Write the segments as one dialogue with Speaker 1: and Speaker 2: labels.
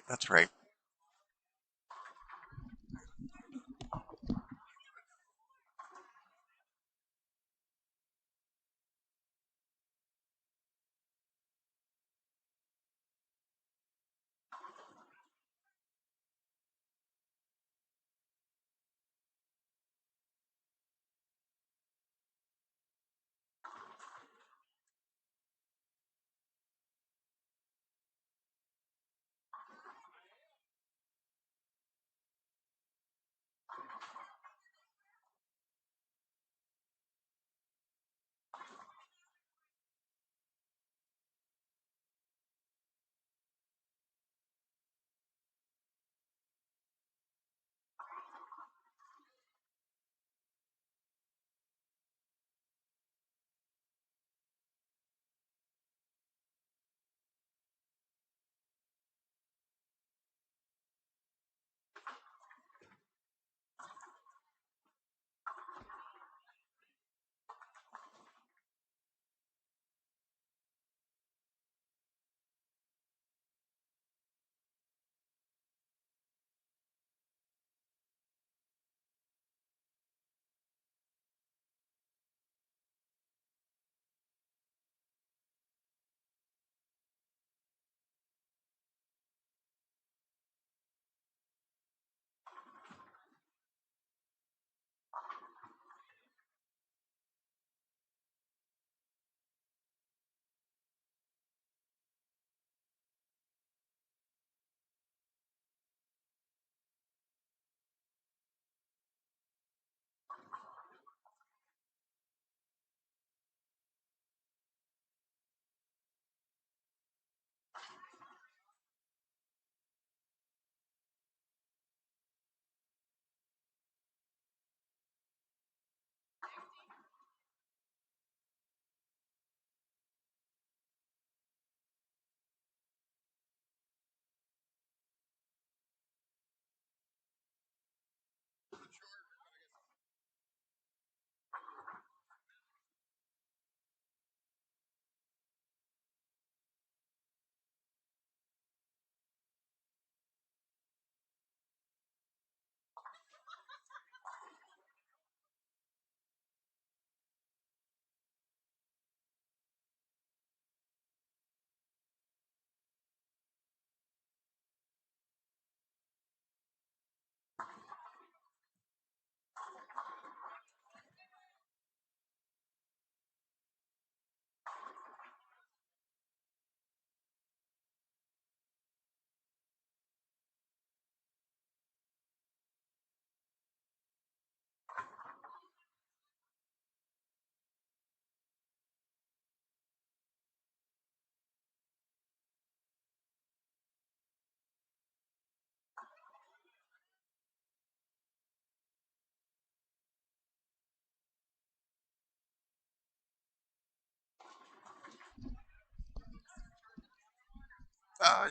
Speaker 1: That's right.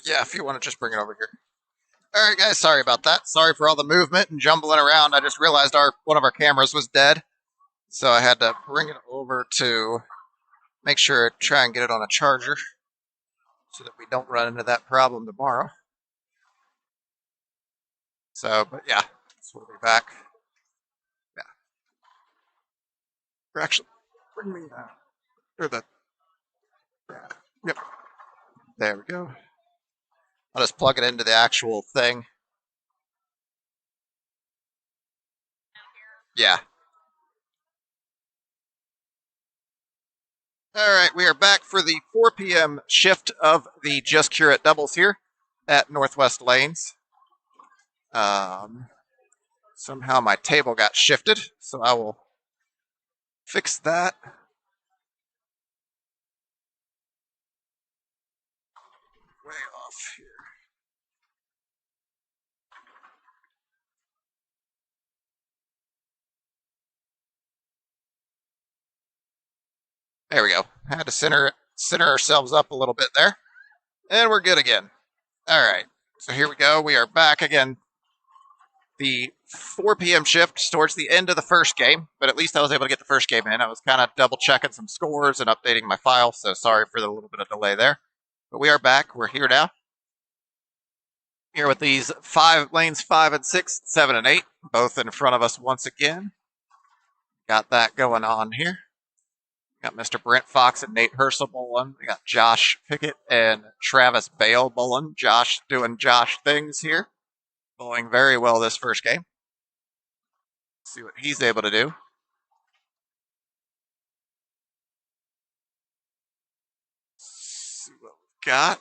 Speaker 1: Yeah, if you want to just bring it over here. All right, guys. Sorry about that. Sorry for all the movement and jumbling around. I just realized our one of our cameras was dead, so I had to bring it over to make sure try and get it on a charger so that we don't run into that problem tomorrow. So, but yeah, so we'll be back. Yeah, or actually, bring me or the yeah, yep. There we go. I'll just plug it into the actual thing. Yeah. All right, we are back for the 4 p.m. shift of the Just Curate doubles here at Northwest Lanes. Somehow my table got shifted, so I will fix that. Way off here. There we go. Had to center ourselves up a little bit there, and we're good again. All right, so here we go. We are back again. The 4 p.m. shift towards the end of the first game, but at least I was able to get the first game in. I was kind of double checking some scores and updating my file, so sorry for the little bit of delay there. But we are back. We're here now. Here with these lanes 5 and 6, 7 and 8, both in front of us once again. Got that going on here. Got Mr. Brent Fox and Nate Herschel bowling. We got Josh Pickett and Travis Bale bowling. Josh doing Josh things here. Bowling very well this first game. See what he's able to do. See what we've got.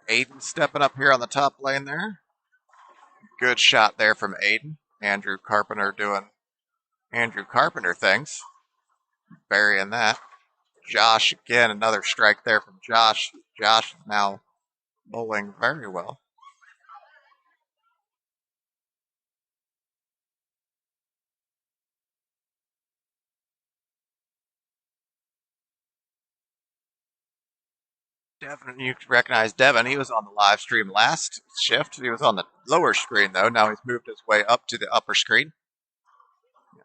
Speaker 1: Aiden stepping up here on the top lane there. Good shot there from Aiden. Andrew Carpenter doing Andrew Carpenter things. Burying that. Josh, again, another strike there from Josh. Josh is now bowling very well. Devin, you recognize Devin. He was on the live stream last shift. He was on the lower screen, though. Now he's moved his way up to the upper screen.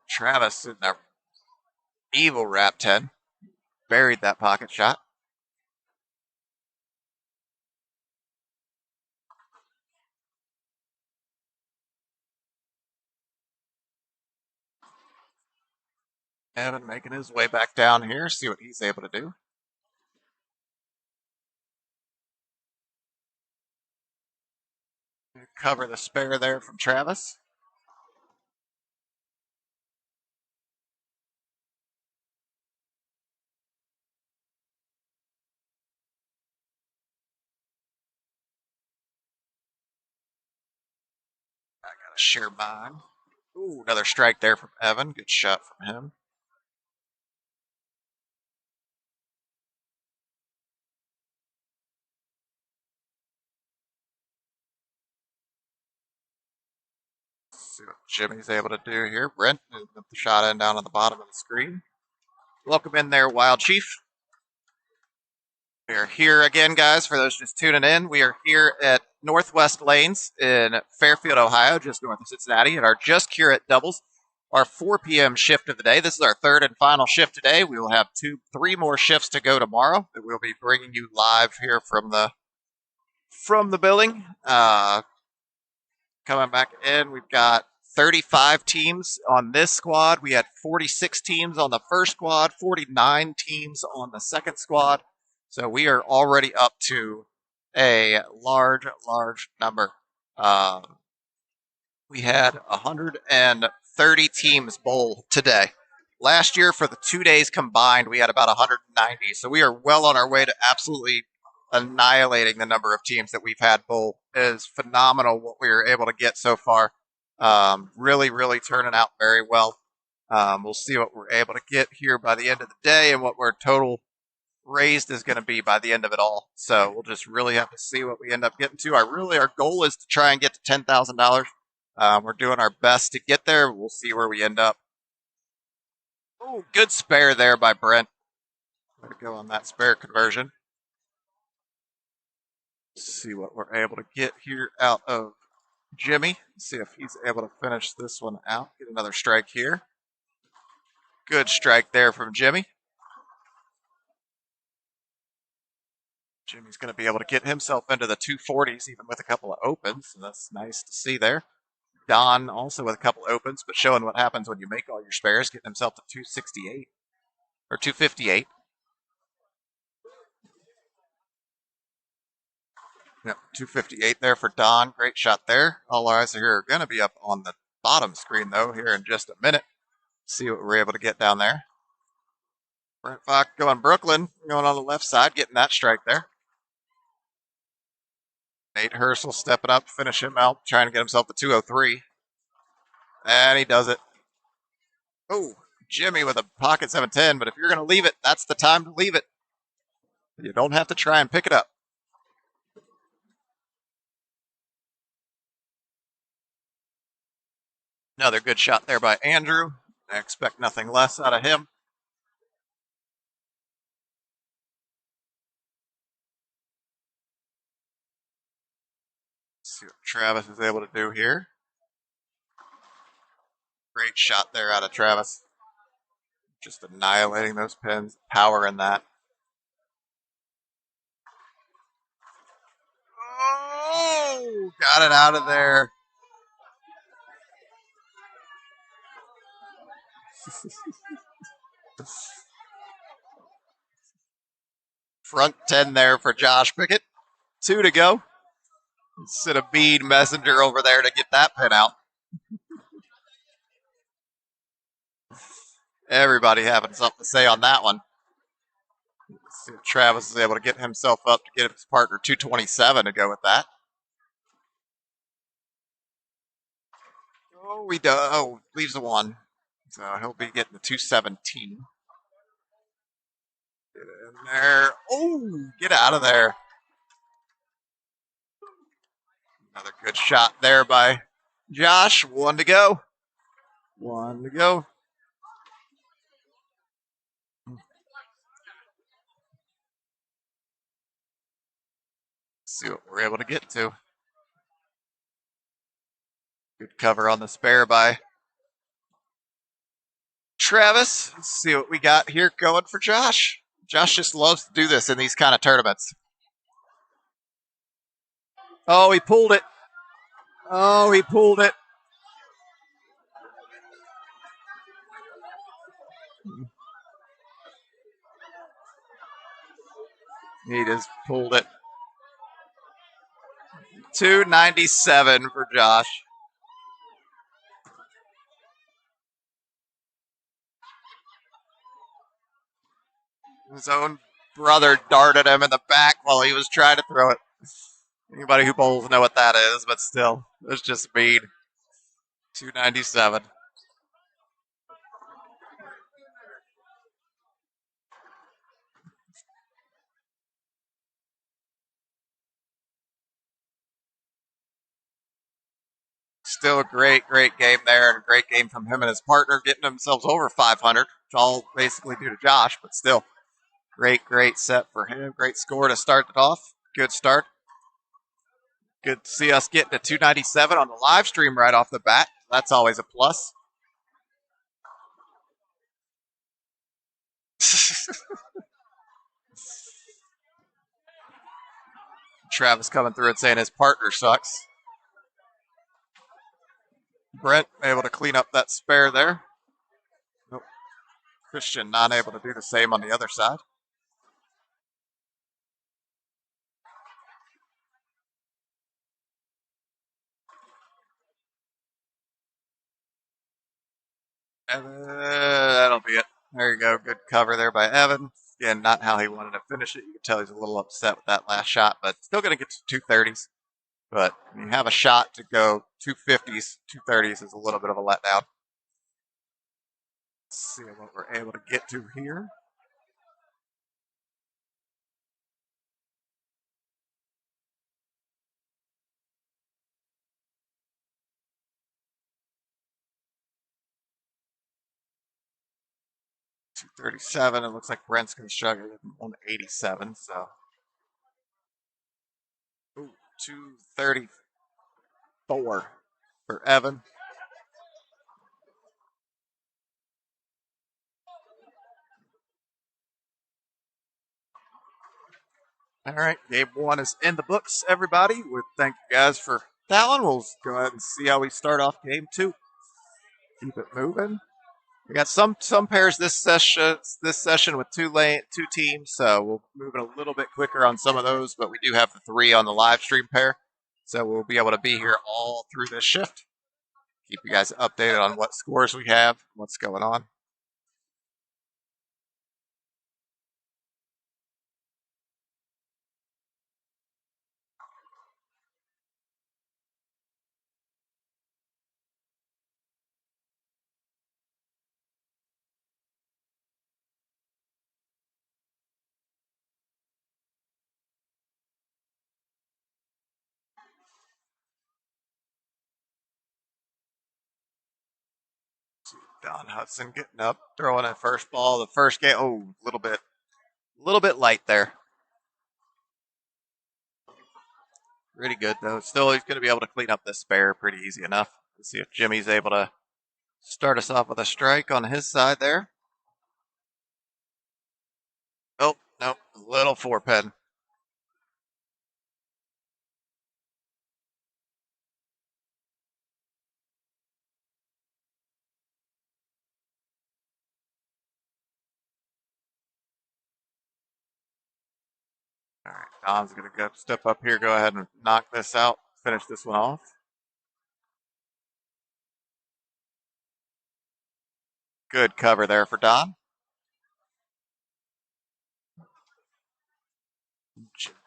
Speaker 1: Travis in there. Evil wrap 10. Buried that pocket shot. Evan making his way back down here. See what he's able to do. Cover the spare there from Travis. I got to share mine. Ooh, another strike there from Evan. Good shot from him. See what Jimmy's able to do here. Brent moving the shot in down on the bottom of the screen. Welcome in there, Wild Chief. We are here again, guys, for those just tuning in. We are here at Northwest Lanes in Fairfield, Ohio, just north of Cincinnati, at our Just Curate doubles, our 4 p.m. shift of the day. This is our third and final shift today. We will have 3 more shifts to go tomorrow that we'll be bringing you live here from the building. Coming back in, we've got 35 teams on this squad. We had 46 teams on the first squad, 49 teams on the second squad. So we are already up to a large number. We had 130 teams bowl today. Last year, for the 2 days combined, we had about 190. So we are well on our way to absolutely annihilating the number of teams that we've had bowl. It is phenomenal what we were able to get so far. Really turning out very well. We'll see what we're able to get here by the end of the day and what we're total raised is going to be by the end of it all. So we'll just really have to see what we end up getting to. Our goal is to try and get to $10,000. We're doing our best to get there. We'll see where we end up. Oh, good spare there by Brent. Way to go on that spare conversion. See what we're able to get here out of Jimmy. See if he's able to finish this one out. Get another strike here. Good strike there from Jimmy. Jimmy's going to be able to get himself into the 240s even with a couple of opens, and that's nice to see there. Don also with a couple opens, but showing what happens when you make all your spares, getting himself to 268 or 258. Yep, 258 there for Don. Great shot there. All our eyes are going to be up on the bottom screen, though, here in just a minute. See what we're able to get down there. Brent Fox going Brooklyn, going on the left side, getting that strike there. Nate Herschel stepping up, finish him out, trying to get himself to 203. And he does it. Oh, Jimmy with a pocket 710, but if you're going to leave it, that's the time to leave it. You don't have to try and pick it up. Another good shot there by Andrew. I expect nothing less out of him. Let's see what Travis is able to do here. Great shot there out of Travis. Just annihilating those pins. Power in that. Oh, got it out of there. Front 10 there for Josh Pickett. 2 to go. Instead of Bede Messenger over there to get that pin out. Everybody having something to say on that one. Let's see if Travis is able to get himself up to get his partner 227 to go with that. Oh, he does. Oh, leaves a 1. So he'll be getting the 217. Get in there. Oh, get out of there. Another good shot there by Josh. 1 to go. 1 to go. See what we're able to get to. Good cover on the spare by Travis. Let's see what we got here going for Josh. Josh just loves to do this in these kind of tournaments. Oh, he pulled it. Oh, he pulled it. He just pulled it. 297 for Josh. His own brother darted him in the back while he was trying to throw it. Anybody who bowls know what that is, but still, it's just mean. 297. Still a great game there, and a great game from him and his partner, getting themselves over 500. It's all basically due to Josh, but still, great set for him. Great score to start it off. Good start. Good to see us getting to 297 on the live stream right off the bat. That's always a plus. Travis coming through and saying his partner sucks. Brent able to clean up that spare there. Nope. Christian not able to do the same on the other side. That'll be it. There you go. Good cover there by Evan. Again, not how he wanted to finish it. You can tell he's a little upset with that last shot, but still going to get to 230s. But when you have a shot to go 250s, 230s is a little bit of a letdown. Let's see what we're able to get to here. $237. It looks like Brent's going to struggle with 187. So, ooh, 234 for Evan. All right, game 1 is in the books, everybody. We thank you guys for that one. We'll go ahead and see how we start off game 2. Keep it moving. We got some pairs this session with two teams, so we'll move it a little bit quicker on some of those. But we do have the 3 on the live stream pair, so we'll be able to be here all through this shift. Keep you guys updated on what scores we have, what's going on. Don Hudson getting up, throwing a first ball. The first game, a little bit light there. Pretty good though. Still, he's going to be able to clean up this spare pretty easy enough. Let's see if Jimmy's able to start us off with a strike on his side there. Oh, nope, little 4-pen. Don's going to go step up here, go ahead and knock this out, finish this one off. Good cover there for Don.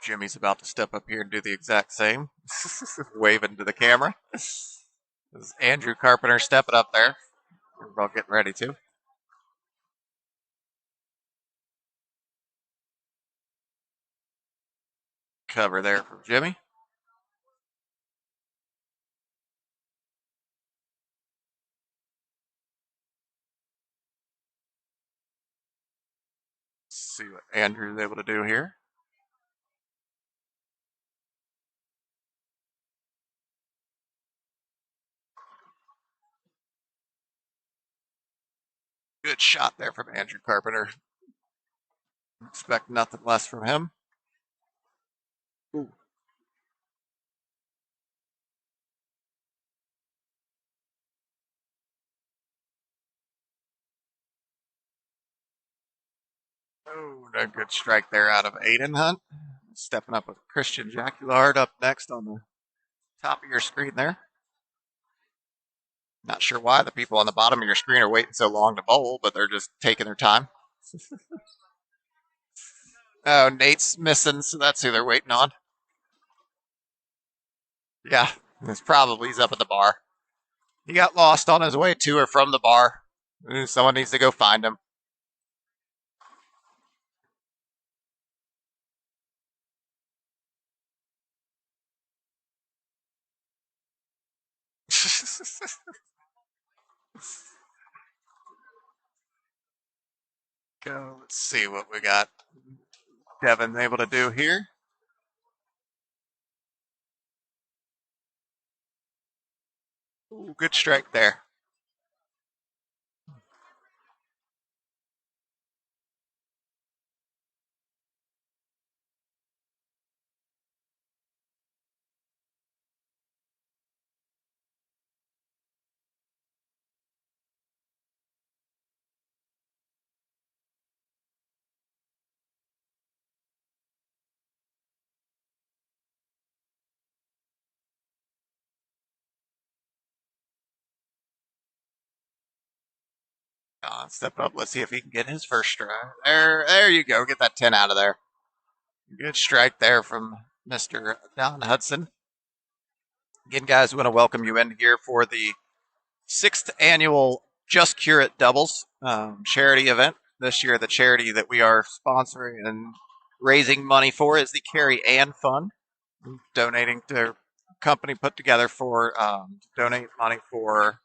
Speaker 1: Jimmy's about to step up here and do the exact same, waving to the camera. This is Andrew Carpenter stepping up there. We're all getting ready to. Cover there from Jimmy. See what Andrew's able to do here. Good shot there from Andrew Carpenter. Expect nothing less from him. Ooh. Oh, a good strike there out of Aiden Hunt. Stepping up with Christian Jaculard up next on the top of your screen there. Not sure why the people on the bottom of your screen are waiting so long to bowl, but they're just taking their time. Oh, Nate's missing, so that's who they're waiting on. Yeah, he's up at the bar. He got lost on his way to or from the bar. Someone needs to go find him. Go. Let's see what we got. Devin able to do here. Ooh, good strike there. Step up. Let's see if he can get his first strike. There you go. Get that 10 out of there. Good strike there from Mr. Don Hudson. Again, guys, we want to welcome you in here for the 6th annual Just Cure It Doubles charity event. This year, the charity that we are sponsoring and raising money for is the Carrie Ann Fund, donating to a company put together for donate money for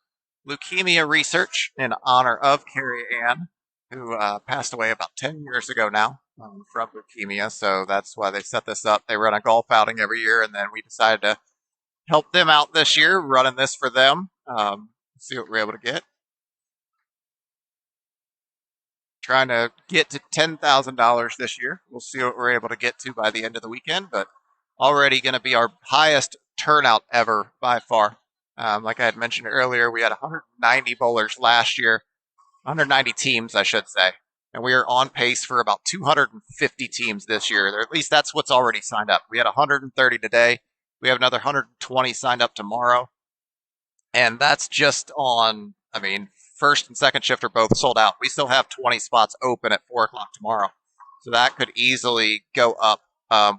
Speaker 1: leukemia research in honor of Carrie Ann, who passed away about 10 years ago now from leukemia. So that's why they set this up. They run a golf outing every year, and then we decided to help them out this year, running this for them. See what we're able to get. Trying to get to $10,000 this year. We'll see what we're able to get to by the end of the weekend, but already going to be our highest turnout ever by far. Like I had mentioned earlier, we had 190 bowlers last year, 190 teams, I should say, and we are on pace for about 250 teams this year. Or at least that's what's already signed up. We had 130 today. We have another 120 signed up tomorrow. And that's just on, first and second shift are both sold out. We still have 20 spots open at 4 o'clock tomorrow. So that could easily go up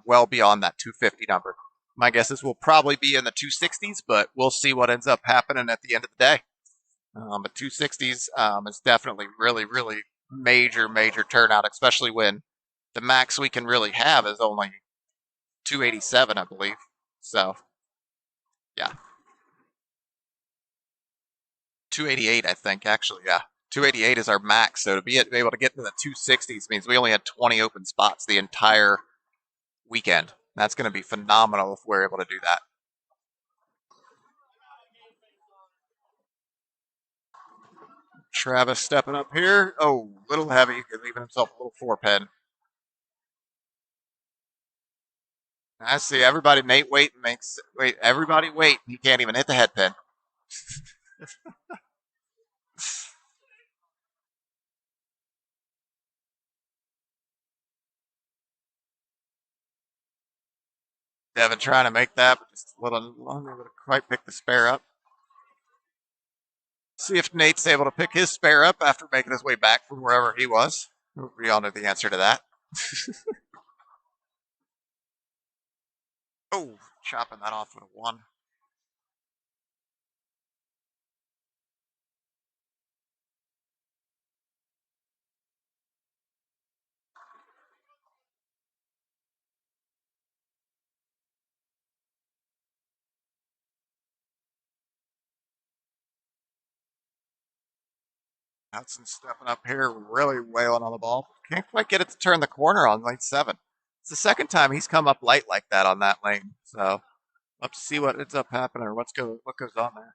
Speaker 1: well beyond that 250 number. My guess is we'll probably be in the 260s, but we'll see what ends up happening at the end of the day. But 260s is definitely really, really major turnout, especially when the max we can really have is only 287, I believe. So, yeah. 288, I think, actually, yeah. 288 is our max, so to be able to get to the 260s means we only had 20 open spots the entire weekend. That's going to be phenomenal if we're able to do that. Travis stepping up here. Oh, little heavy, leaving himself a little 4-pin. I see everybody. Nate wait. Everybody wait. He can't even hit the head pin. Devin trying to make that, but just a little longer to quite pick the spare up. See if Nate's able to pick his spare up after making his way back from wherever he was. We all know the answer to that. Oh, chopping that off with a 1. Hudson stepping up here, really wailing on the ball. Can't quite get it to turn the corner on lane 7. It's the second time he's come up light like that on that lane. So we'll have to see what ends up happening or what goes on there.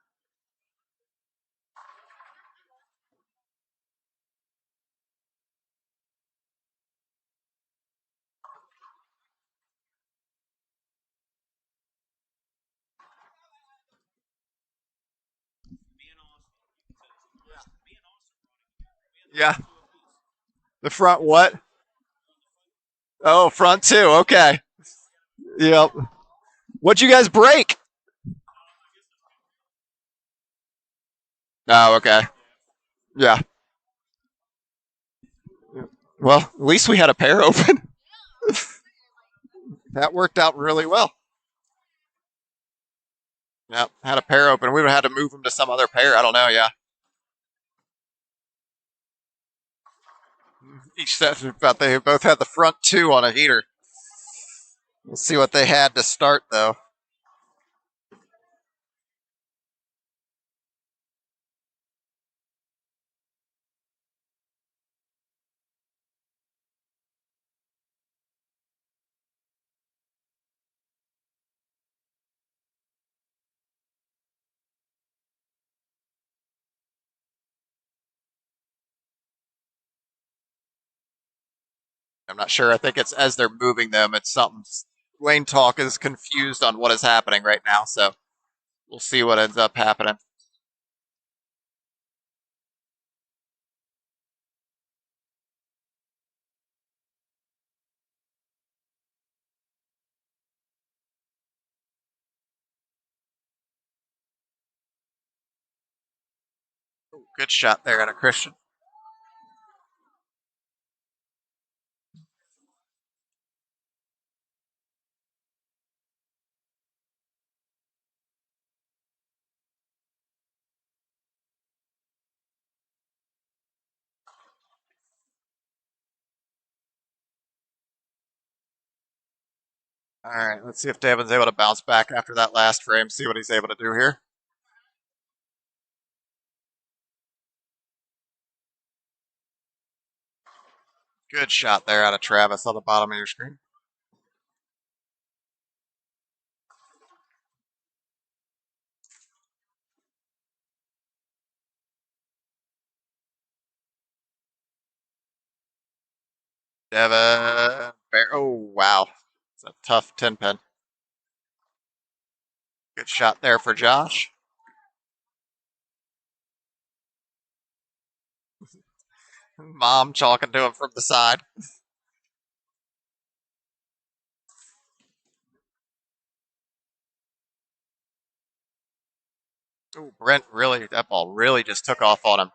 Speaker 1: Yeah. The front what? Oh, front 2. Okay. Yep. What'd you guys break? Oh, okay. Yeah. Well, at least we had a pair open. That worked out really well. Yep, had a pair open. We would have had to move them to some other pair. I don't know. Yeah. Each set, but they both had the front 2 on a heater. We'll see what they had to start, though. I'm not sure. I think it's as they're moving them, it's something. Lane Talk is confused on what is happening right now, so we'll see what ends up happening. Ooh, good shot there out of Christian. All right, let's see if Devin's able to bounce back after that last frame, see what he's able to do here. Good shot there out of Travis on the bottom of your screen. Devin. Oh, wow. It's a tough 10 pin. Good shot there for Josh. Mom talking to him from the side. Ooh, Brent really, that ball really just took off on him.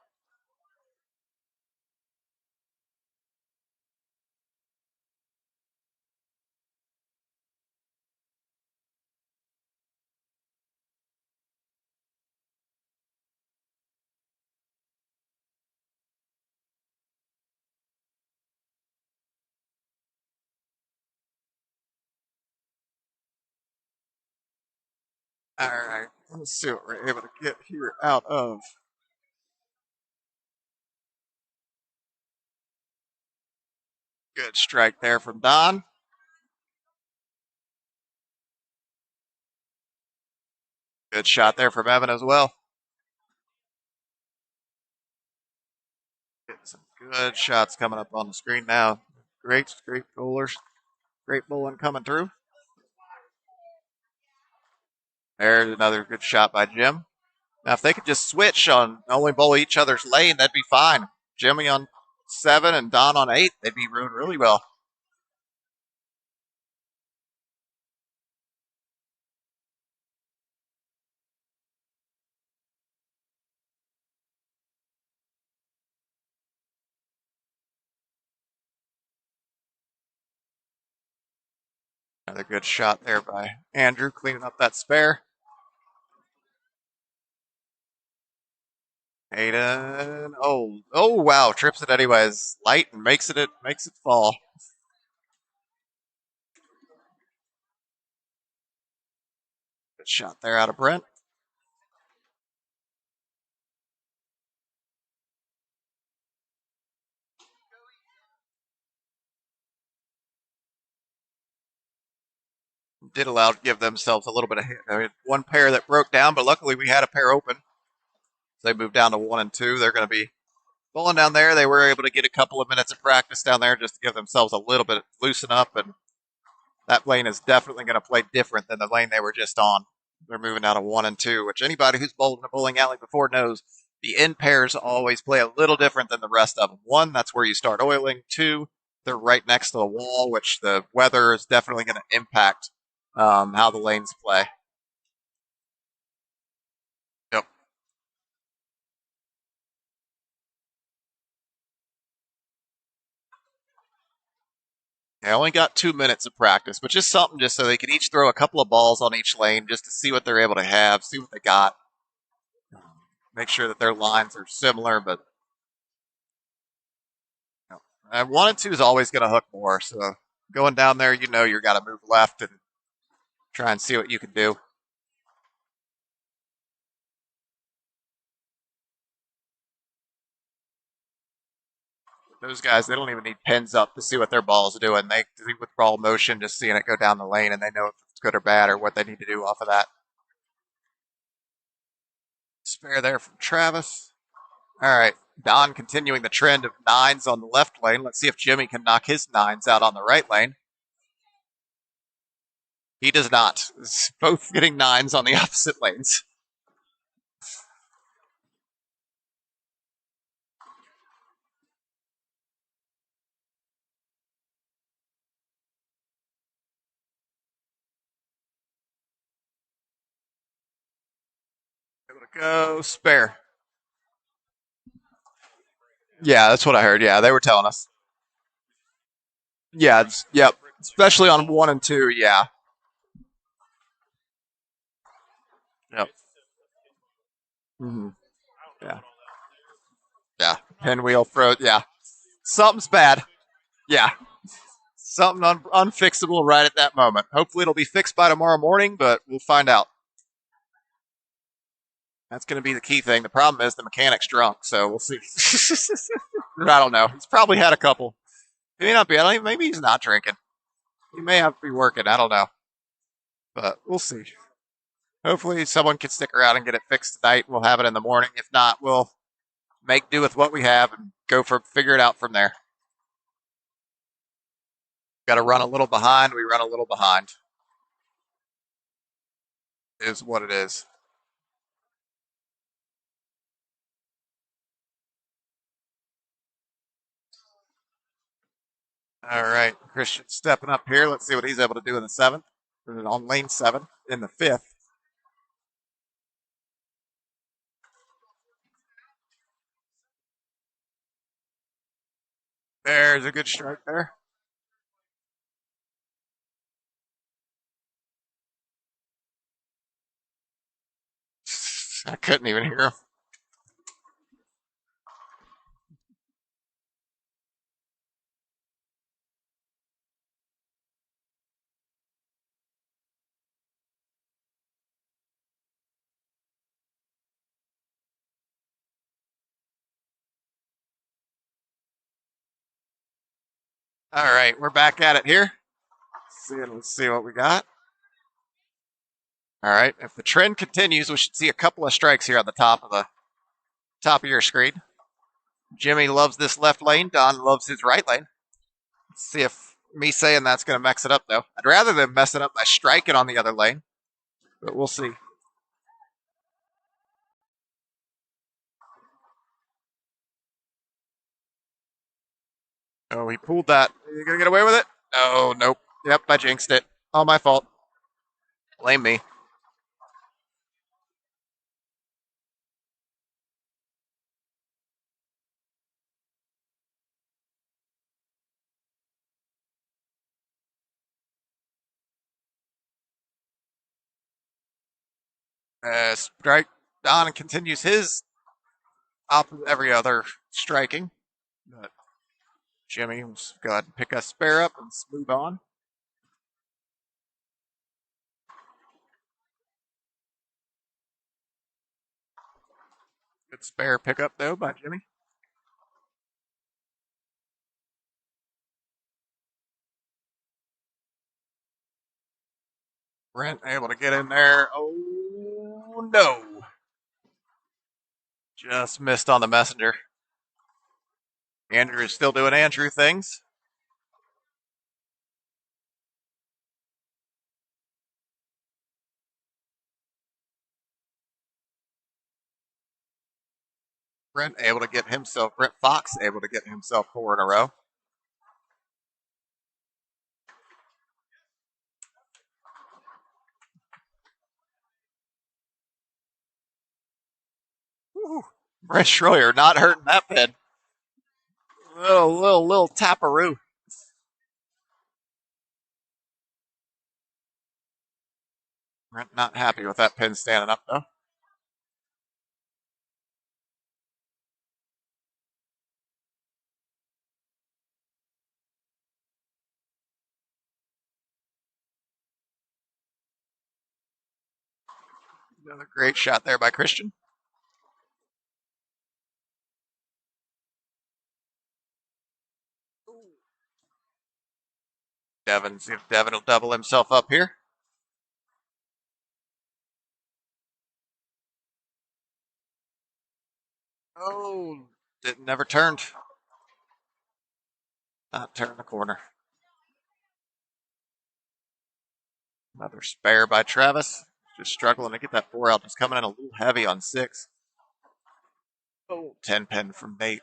Speaker 1: All right, let's see what we're able to get here out of. Good strike there from Don. Good shot there from Evan as well. Getting some good shots coming up on the screen now. Great bowlers. Great bowling coming through. There's another good shot by Jim. Now, if they could just switch on only bowl each other's lane, that'd be fine. Jimmy on 7 and Don on 8, they'd be doing really well. Another good shot there by Andrew, cleaning up that spare. Hayden. Oh wow, trips it anyways. Light and makes it fall. Good shot there out of Brent. Did allow to give themselves a little bit of hit. I mean, one pair that broke down, but luckily we had a pair open. So they moved down to 1 and 2. They're going to be bowling down there. They were able to get a couple of minutes of practice down there just to give themselves a little bit loosen up, and that lane is definitely going to play different than the lane they were just on. They're moving out of 1 and 2, which anybody who's bowled in a bowling alley before knows the end pairs always play a little different than the rest of them. 1, that's where you start oiling. 2, they're right next to the wall, which the weather is definitely going to impact how the lanes play. Yep. They only got 2 minutes of practice, but just something just so they could each throw a couple of balls on each lane just to see what they're able to have, see what they got. Make sure that their lines are similar, but and 1 and 2 is always going to hook more. So going down there, you know you're got to move left and try and see what you can do. Those guys, they don't even need pins up to see what their ball's doing. They withdraw motion, just seeing it go down the lane, and they know if it's good or bad or what they need to do off of that. Spare there from Travis. All right, Don continuing the trend of 9s on the left lane. Let's see if Jimmy can knock his 9s out on the right lane. He does not. It's both getting 9s on the opposite lanes. Able to go spare. Yeah, that's what I heard. Yeah, they were telling us. Yeah, yep. Especially on 1 and 2. Yeah. Yep. Mm-hmm. Yeah. Yeah. Pinwheel throw. Yeah. Something's bad. Yeah. Something unfixable right at that moment. Hopefully it'll be fixed by tomorrow morning, but we'll find out. That's going to be the key thing. The problem is the mechanic's drunk, so we'll see. I don't know. He's probably had a couple. He may not be. I don't even, maybe he's not drinking. He may have to be working. I don't know. But we'll see. Hopefully someone can stick around and get it fixed tonight. We'll have it in the morning. If not, we'll make do with what we have and figure it out from there. Got to run a little behind. We run a little behind. Is what it is. All right, Christian stepping up here. Let's see what he's able to do in the 7th. On lane 7 in the 5th. There's a good strike there. I couldn't even hear him. All right, we're back at it here. Let's see what we got. All right, if the trend continues, we should see a couple of strikes here on the top of your screen. Jimmy loves this left lane. Don loves his right lane. Let's see if me saying that's going to mess it up, though. I'd rather than mess it up by striking on the other lane, but we'll see. Oh, he pulled that. Are you going to get away with it? Oh, nope. Yep, I jinxed it. All my fault. Blame me. Strike Don continues his every other striking. But Jimmy will go ahead and pick a spare up and move on. Good spare pickup, though, by Jimmy. Brent able to get in there. Oh, no. Just missed on the messenger. Andrew is still doing Andrew things. Brent Fox able to get himself 4 in a row. Woo. Brent Schroyer not hurting that pin. Little taparoo. Brent not happy with that pin standing up, though. Another great shot there by Christian. Devin, see if Devin will double himself up here. Oh, never turned. Not turn the corner. Another spare by Travis. Just struggling to get that 4 out. Just coming in a little heavy on 6. Oh, 10 pin from Nate.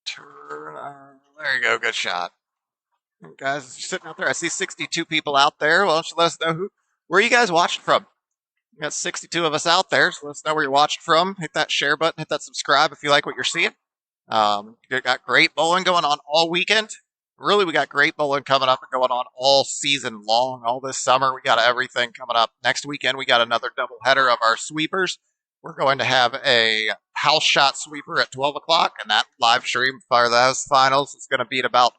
Speaker 1: Turn. There you go. Good shot. And guys, you're sitting out there. I see 62 people out there. Well, let us know where are you guys watching from? We got 62 of us out there, so let us know where you're watching from. Hit that share button, hit that subscribe if you like what you're seeing. We got great bowling going on all weekend. Really, we got great bowling coming up and going on all season long, all this summer. We got everything coming up. Next weekend, we got another double header of our sweepers. We're going to have a house shot sweeper at 12 o'clock, and that live stream for those finals is going to be at about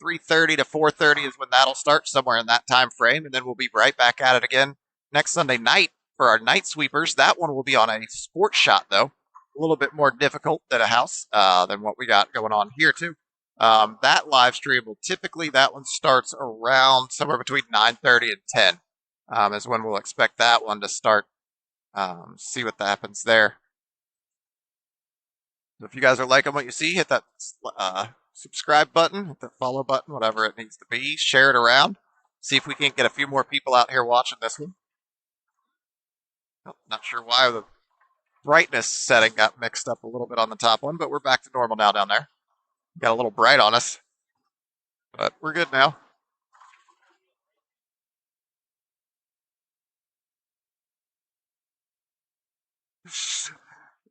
Speaker 1: 3:30 to 4:30 is when that'll start, somewhere in that time frame, and then we'll be right back at it again next Sunday night for our night sweepers. That one will be on a sports shot, though. A little bit more difficult than a house than what we got going on here, too. That live stream will that one starts around somewhere between 9:30 and 10 is when we'll expect that one to start. See what happens there. So if you guys are liking what you see, hit that subscribe button, hit the follow button, whatever it needs to be. Share it around. See if we can't get a few more people out here watching this one. Oh, not sure why the brightness setting got mixed up a little bit on the top one, but we're back to normal now down there. Got a little bright on us, but we're good now.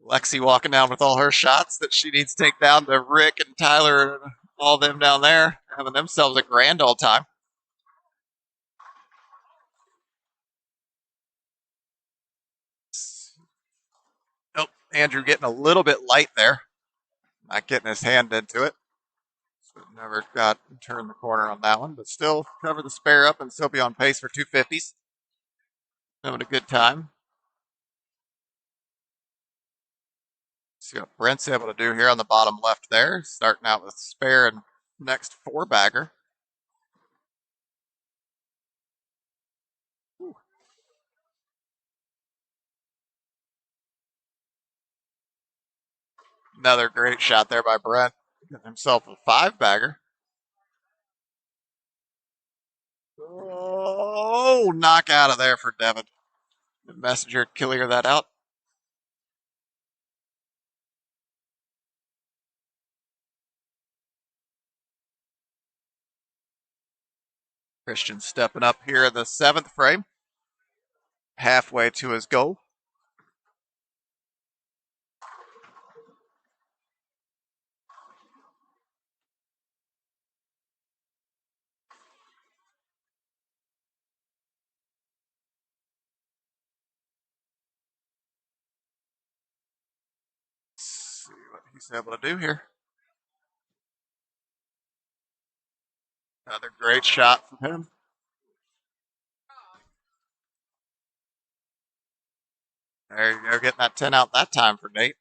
Speaker 1: Lexi walking down with all her shots that she needs to take down to Rick and Tyler and all them down there, having themselves a grand old time. Oh, Andrew getting a little bit light there. Not getting his hand into it. So never got turned the corner on that one, but still cover the spare up and still be on pace for 250s. Having a good time. See what Brent's able to do here on the bottom left there. Starting out with spare and next 4-bagger. Another great shot there by Brent. Getting himself a 5-bagger. Oh, knock out of there for Devin. The messenger clear that out. Christian stepping up here in the 7th frame. Halfway to his goal. he's able to do here. Another great shot from him. There you go, getting that 10 out that time for Nate.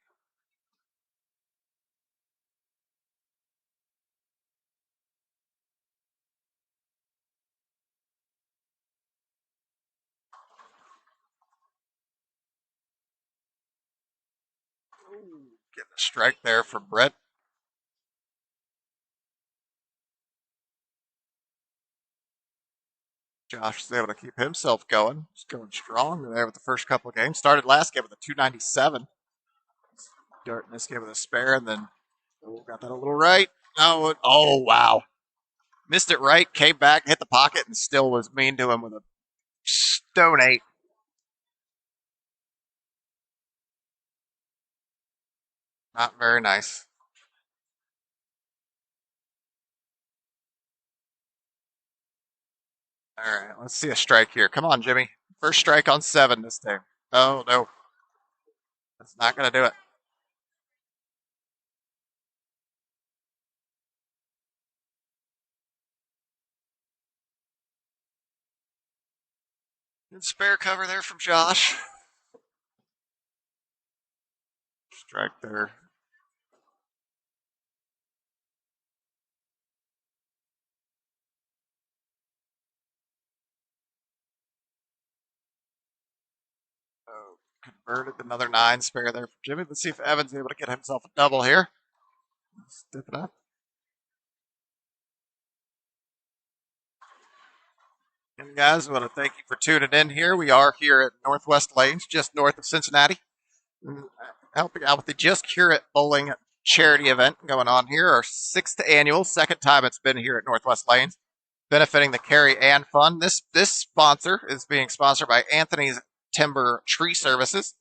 Speaker 1: Getting a strike there for Brett. Josh is able to keep himself going. He's going strong there with the first couple of games. Started last game with a 297. Starting this game with a spare, and then got that a little right. Oh, wow. Missed it right, came back, hit the pocket, and still was mean to him with a stone 8. Not very nice. All right, let's see a strike here. Come on, Jimmy. First strike on 7 this time. Oh, no. That's not going to do it. Good spare cover there from Josh. Strike there. Oh, converted another 9 spare there for Jimmy. Let's see if Evan's able to get himself a double here. Step it up. And guys, I want to thank you for tuning in here. We are here at Northwest Lanes, just north of Cincinnati, helping out with the Just Curate Bowling charity event going on here. Our 6th annual, second time it's been here at Northwest Lanes, benefiting the Carrie Ann Fund. This sponsor is being sponsored by Anthony's Timber Tree Services.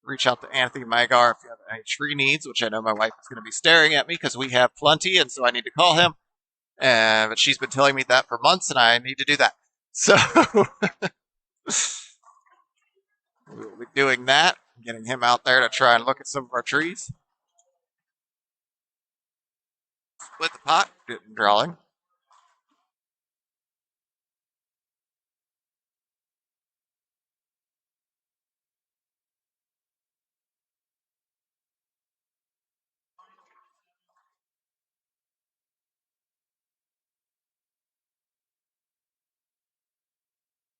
Speaker 1: Reach out to Anthony Magar if you have any tree needs, which I know my wife is going to be staring at me because we have plenty, and so I need to call him. But she's been telling me that for months, and I need to do that. So we'll be doing that, getting him out there to try and look at some of our trees. Split the pot, getting drawing.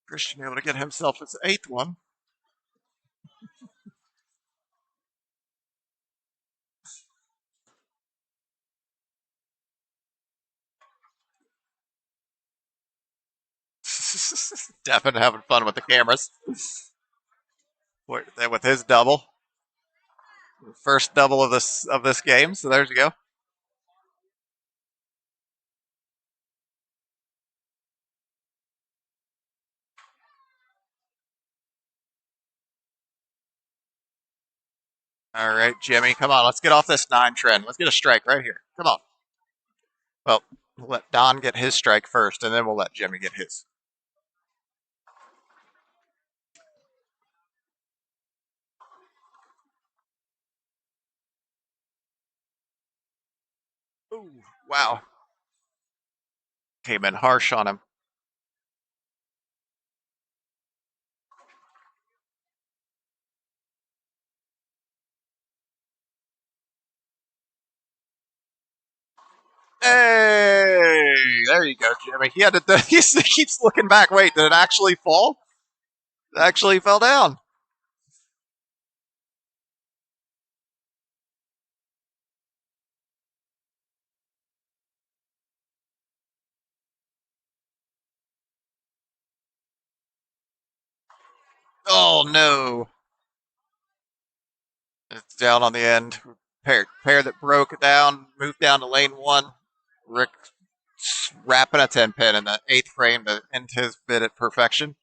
Speaker 1: Christian able to get himself his 8th one. Definitely having fun with the cameras. With his double. First double of this game, so there you go. All right, Jimmy, come on. Let's get off this 9 trend. Let's get a strike right here. Come on. Well, we'll let Don get his strike first, and then we'll let Jimmy get his. Ooh, wow. Came in harsh on him. Hey, there you go, Jimmy. He had to. He keeps looking back. Wait, did it actually fall? It actually fell down. Oh no! It's down on the end. Pair that broke down, moved down to lane 1. Rick wrapping a 10 pin in the 8th frame to end his bid at perfection.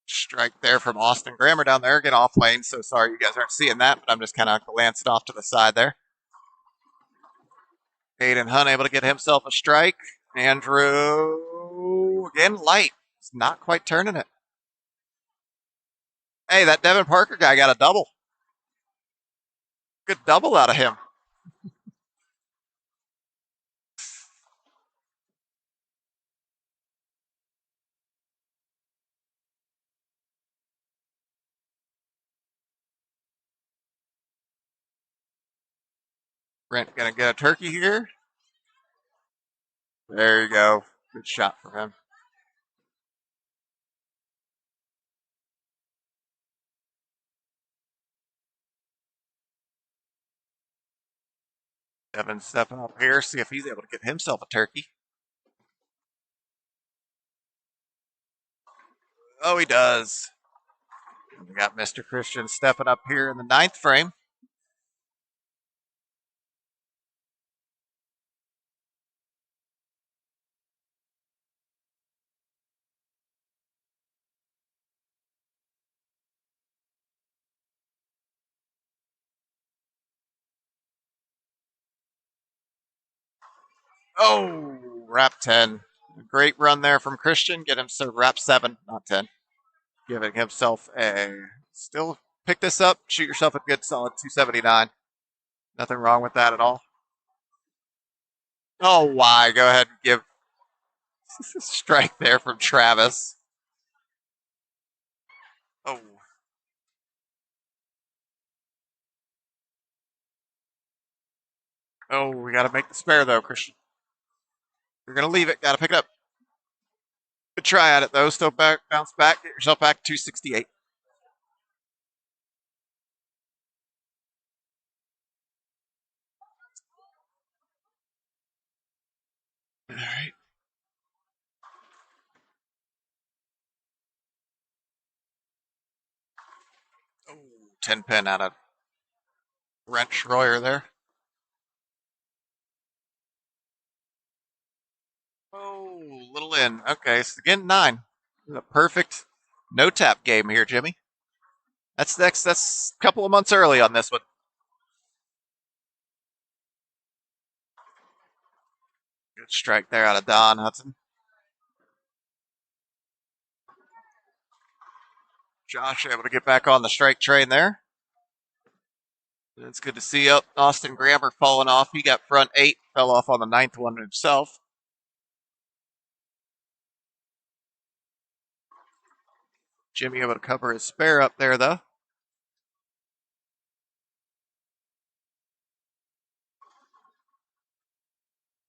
Speaker 1: Strike there from Austin Grammer down there. Get off lane. So sorry you guys aren't seeing that, but I'm just kind of glancing off to the side there. Aiden Hunt able to get himself a strike. Andrew, again, light. It's not quite turning it. Hey, that Devin Parker guy got a double. Good double out of him. Brent gonna get a turkey here. There you go. Good shot for him. Devin stepping up here, see if he's able to get himself a turkey. Oh, he does. We got Mr. Christian stepping up here in the 9th frame. Oh, wrap 10. Great run there from Christian. Get him to wrap 7, not 10. Giving himself a still pick this up, shoot yourself a good solid 279. Nothing wrong with that at all. Oh, why? Go ahead and give strike there from Travis. Oh. Oh, we got to make the spare though, Christian. You're going to leave it. Got to pick it up. Good try at it though. Still bounce back. Get yourself back to 268. All right. Oh, 10 pin out of Brent Schroyer there. Oh, little in. Okay, so again, 9. A perfect no tap game here, Jimmy. That's next. That's a couple of months early on this one. Good strike there out of Don Hudson. Josh able to get back on the strike train there. It's good to see up. Austin Grammer falling off. He got front 8, fell off on the 9th one himself. Jimmy able to cover his spare up there though.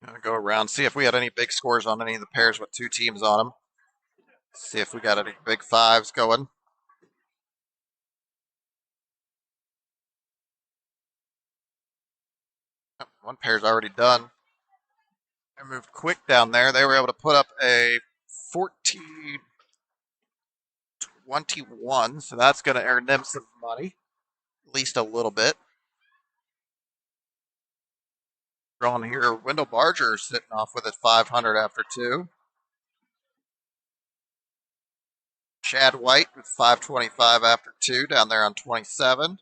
Speaker 1: Gonna go around, see if we had any big scores on any of the pairs with 2 teams on them. See if we got any big 5s going. One pair's already done. They moved quick down there. They were able to put up a 14-21, so that's going to earn them some money, at least a little bit. Drawing here, Wendell Barger sitting off with a 500 after 2. Chad White with 525 after 2 down there on 27.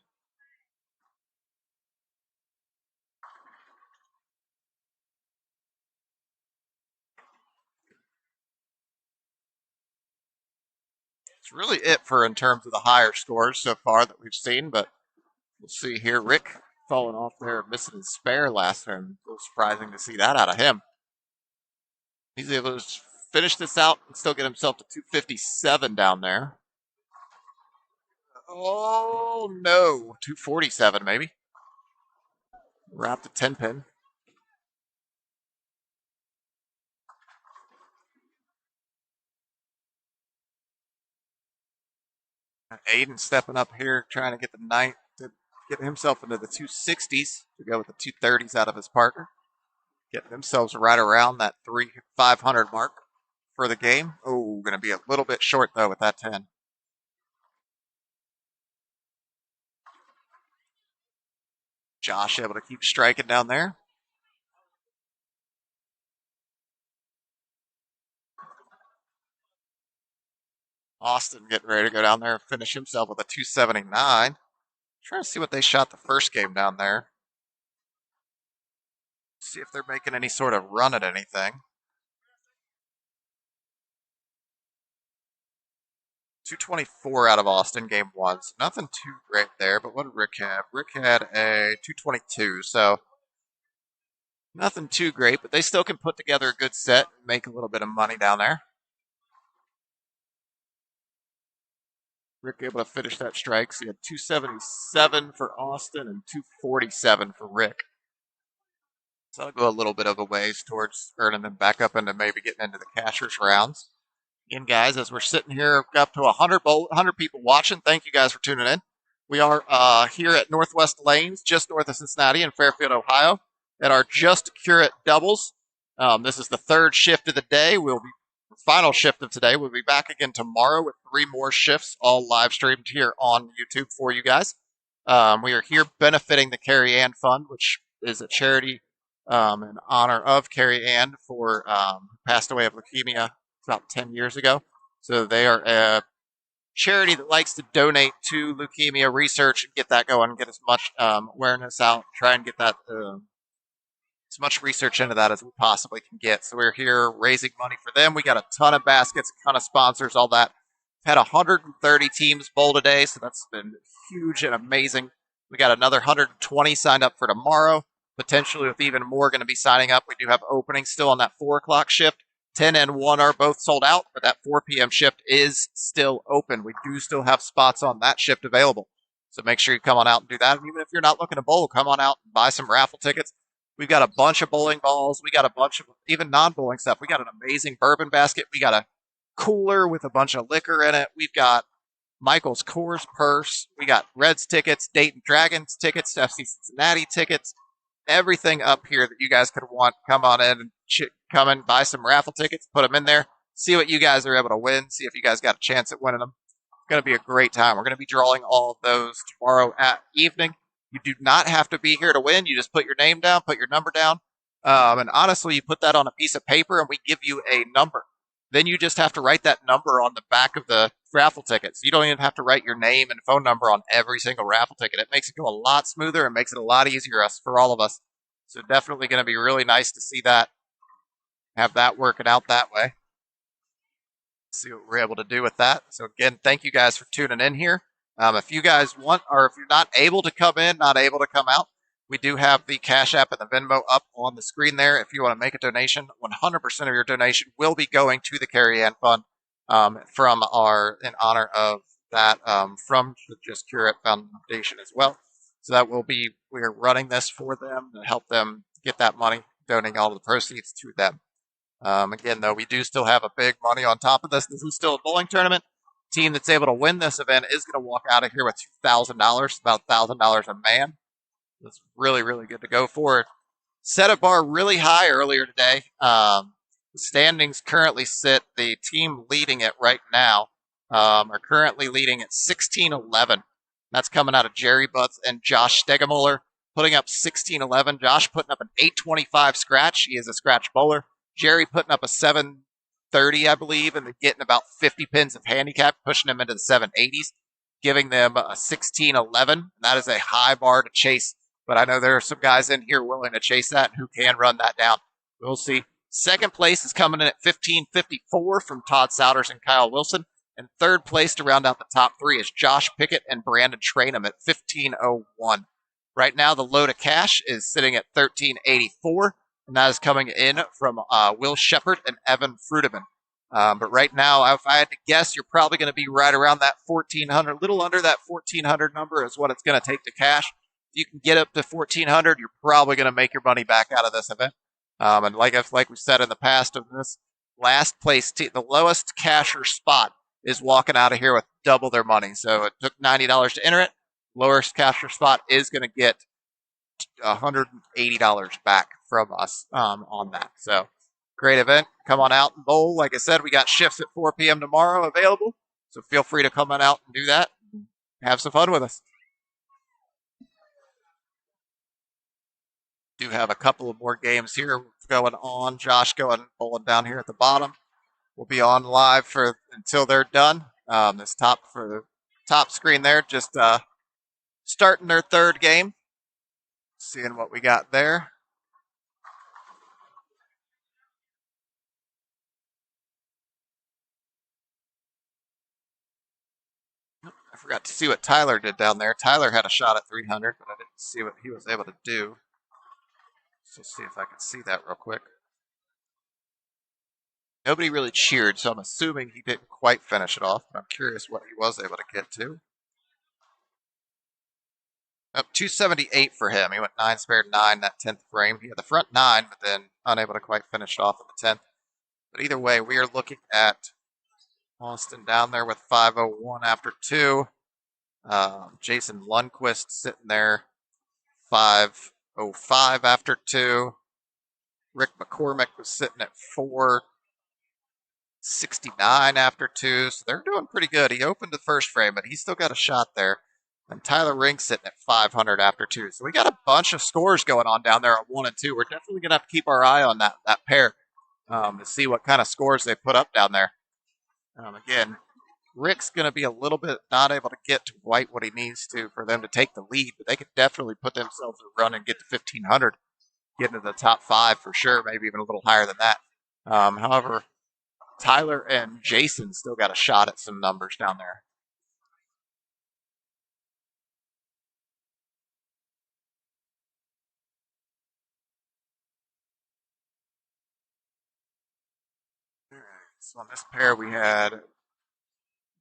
Speaker 1: It's really it for in terms of the higher scores so far that we've seen, but we'll see here. Rick falling off there, missing his spare last turn. A little surprising to see that out of him. He's able to finish this out and still get himself to 257 down there. Oh no, 247 maybe. Wrap the 10 pin. Aiden stepping up here, trying to get the 9th to get himself into the 260s to go with the 230s out of his partner. Getting themselves right around that 500 mark for the game. Oh, going to be a little bit short though with that 10. Josh able to keep striking down there. Austin getting ready to go down there and finish himself with a 279. Trying to see what they shot the first game down there. See if they're making any sort of run at anything. 224 out of Austin game one. So nothing too great there, but what did Rick have? Rick had a 222, so nothing too great, but they still can put together a good set and make a little bit of money down there. Rick able to finish that strike, so he had 277 for Austin and 247 for Rick. So I'll go a little bit of a ways towards earning them back up into maybe getting into the cashers rounds. Again, guys, as we're sitting here up to 100 people watching, thank you guys for tuning in. We are here at Northwest Lanes, just north of Cincinnati in Fairfield, Ohio, at our Just Curate doubles. This is the third shift of the day. Final shift of today. We'll be back again tomorrow with 3 more shifts, all live streamed here on YouTube for you guys. We are here benefiting the Carrie Ann Fund, which is a charity in honor of Carrie Ann who passed away of leukemia about 10 years ago. So they are a charity that likes to donate to leukemia research and get that going, get as much awareness out, try and get that as much research into that as we possibly can get. So we're here raising money for them. We got a ton of baskets, a ton of sponsors, all that. We've had 130 teams bowl today, so that's been huge and amazing. We got another 120 signed up for tomorrow, potentially with even more going to be signing up. We do have openings still on that 4 o'clock shift. 10 and 1 are both sold out, but that 4 p.m. shift is still open. We do still have spots on that shift available. So make sure you come on out and do that. And even if you're not looking to bowl, come on out and buy some raffle tickets. We've got a bunch of bowling balls. We got a bunch of even non-bowling stuff. We got an amazing bourbon basket. We got a cooler with a bunch of liquor in it. We've got Michael's Coors purse. We got Reds tickets, Dayton Dragons tickets, FC Cincinnati tickets. Everything up here that you guys could want. Come on in and come and buy some raffle tickets, put them in there, see what you guys are able to win, see if you guys got a chance at winning them. It's going to be a great time. We're going to be drawing all of those tomorrow at evening. You do not have to be here to win. You just put your name down, put your number down. And honestly, you put that on a piece of paper and we give you a number. Then you just have to write that number on the back of the raffle tickets. You don't even have to write your name and phone number on every single raffle ticket. It makes it go a lot smoother and makes it a lot easier for all of us. So definitely going to be really nice to see that, have that working out that way. See what we're able to do with that. So again, thank you guys for tuning in here. If you guys want, or if you're not able to come in, not able to come out, we do have the Cash App and the Venmo up on the screen there. If you want to make a donation, 100% of your donation will be going to the Carrie Ann Fund in honor of that from the Just Curate Foundation as well. So that will be, we're running this for them to help them get that money, donating all of the proceeds to them. Again, though, we do still have a big money on top of this. This is still a bowling tournament. Team that's able to win this event is going to walk out of here with $2,000, about $1,000 a man. That's really, really good to go for. Set a bar really high earlier today. The standings currently sit, the team leading it right now are currently leading at 16-11. That's coming out of Jerry Butts and Josh Stegemuller putting up 16-11. Josh putting up an 825 scratch. He is a scratch bowler. Jerry putting up a 730, I believe, and getting about 50 pins of handicap, pushing them into the 780s, giving them a 16-11. That is a high bar to chase, but I know there are some guys in here willing to chase that and who can run that down. We'll see. Second place is coming in at 1554 from Todd Souders and Kyle Wilson. And third place to round out the top 3 is Josh Pickett and Brandon Trainham at 1501. Right now, the load of cash is sitting at 1384. And that is coming in from Will Shepard and Evan Frudeman. But right now, if I had to guess, you're probably going to be right around that 1,400, a little under that 1,400 number is what it's going to take to cash. If you can get up to 1,400, you're probably going to make your money back out of this event. And like we said in the past, of this last place, the lowest casher spot is walking out of here with double their money. So it took $90 to enter it. Lowest casher spot is going to get $180 back from us on that. So great event. Come on out and bowl. Like I said, we got shifts at 4 p.m. tomorrow available. So feel free to come on out and do that. And have some fun with us. Do have a couple of more games here going on. Josh going bowling down here at the bottom. We'll be on live until they're done. This for the top screen there, just starting their third game. Seeing what we got there. forgot to see what Tyler did down there. Tyler had a shot at 300, but I didn't see what he was able to do. So see if I can see that real quick. Nobody really cheered, so I'm assuming he didn't quite finish it off, but I'm curious what he was able to get to. Up 278 for him. He went 9 spared 9 that 10th frame. He had the front 9, but then unable to quite finish it off at the 10th. But either way, we are looking at Austin down there with 501 after 2. Jason Lundquist sitting there 505 after 2. Rick McCormick was sitting at 469 after 2. So they're doing pretty good. He opened the first frame, but he's still got a shot there. And Tyler Ring sitting at 500 after 2. So we got a bunch of scores going on down there at 1 and 2. We're definitely going to have to keep our eye on that pair to see what kind of scores they put up down there. Again, Rick's going to be a little bit not able to get to White what he needs to for them to take the lead, but they could definitely put themselves a run and get to 1,500, get into the top 5 for sure, maybe even a little higher than that. However, Tyler and Jason still got a shot at some numbers down there. All right, so on this pair we had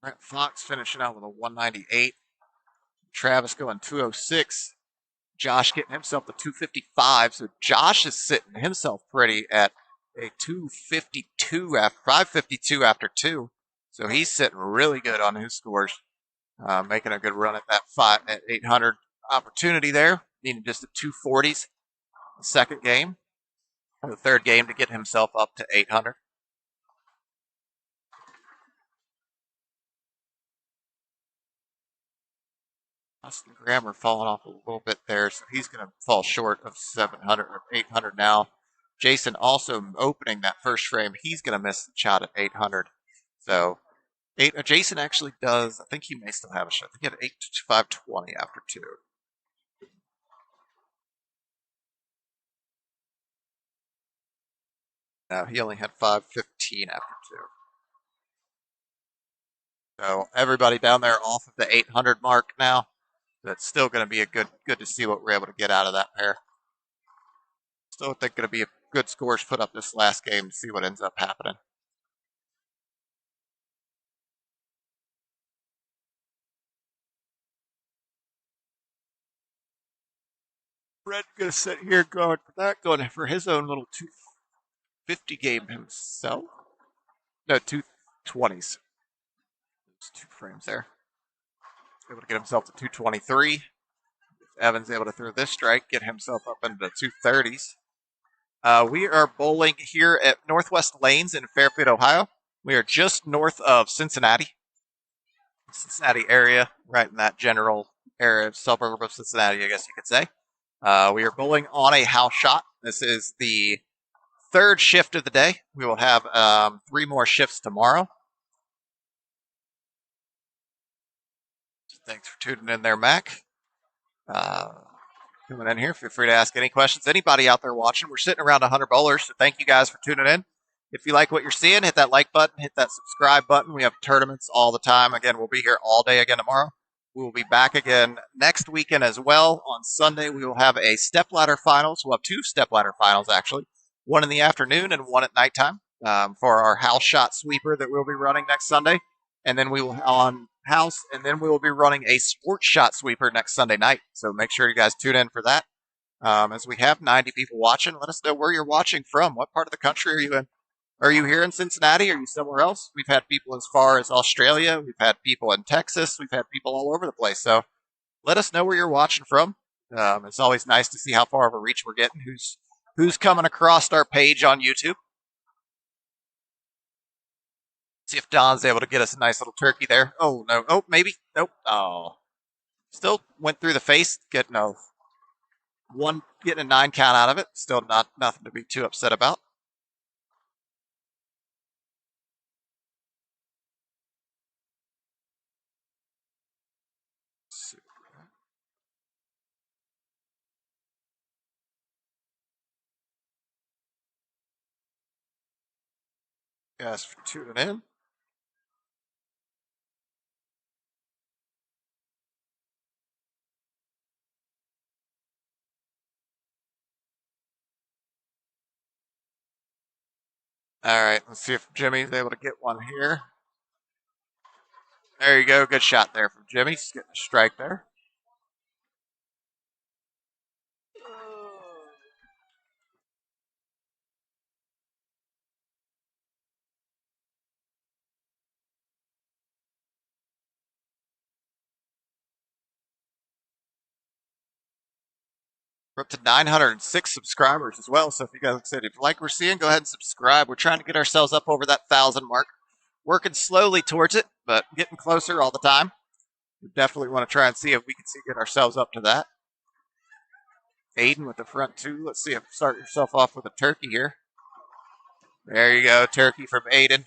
Speaker 1: Brent Fox finishing out with a 198, Travis going 206, Josh getting himself to 255. So Josh is sitting himself pretty at a 252 after 552 after 2. So he's sitting really good on his scores, making a good run at that 800 opportunity there. Needing just the 240s the second game, or the third game to get himself up to 800. Austin Grammer falling off a little bit there, so he's going to fall short of 700 or 800 now. Jason also opening that first frame, he's going to miss the shot at 800. So Jason actually does, I think he may still have a shot. I think he had 520 after 2. No, he only had 515 after 2. So everybody down there off of the 800 mark now. That's still going to be a good to see what we're able to get out of that pair. Still think going to be a good scores put up this last game to see what ends up happening. Brett going to sit here going for that, going for his own little 250 game himself. No, 220s. There's 2 frames there. Able to get himself to 223. Evans able to throw this strike, get himself up into the 230s. We are bowling here at Northwest Lanes in Fairfield, Ohio. We are just north of Cincinnati area, right in that general area, suburb of Cincinnati, I guess you could say. We are bowling on a house shot. This is the third shift of the day. We will have 3 more shifts tomorrow. Thanks for tuning in there, Mac. Coming in here, feel free to ask any questions. Anybody out there watching, we're sitting around 100 bowlers, so thank you guys for tuning in. If you like what you're seeing, hit that like button, hit that subscribe button. We have tournaments all the time. Again, we'll be here all day again tomorrow. We will be back again next weekend as well. On Sunday, we will have a stepladder finals. We'll have 2 stepladder finals, actually. One in the afternoon and one at nighttime for our house shot sweeper that we'll be running next Sunday. And then we will on house, and then we will be running a sports shot sweeper next Sunday night. So make sure you guys tune in for that. As we have 90 people watching, let us know where you're watching from. What part of the country are you in? Are you here in Cincinnati? Are you somewhere else? We've had people as far as Australia. We've had people in Texas. We've had people all over the place. So let us know where you're watching from. It's always nice to see how far of a reach we're getting. Who's coming across our page on YouTube? See if Don's able to get us a nice little turkey there. Oh, no. Oh, maybe. Nope. Oh. Still went through the face. Getting a 9 count out of it. Still nothing to be too upset about. Guys for tuning in. All right, let's see if Jimmy's able to get one here. There you go. Good shot there from Jimmy. He's getting a strike there. We're up to 906 subscribers as well. So if you guys said if you like what we're seeing, go ahead and subscribe. We're trying to get ourselves up over that 1,000 mark. Working slowly towards it, but getting closer all the time. We definitely want to try and see if we can get ourselves up to that. Aiden with the front two. Let's see if start yourself off with a turkey here. There you go, turkey from Aiden. Let's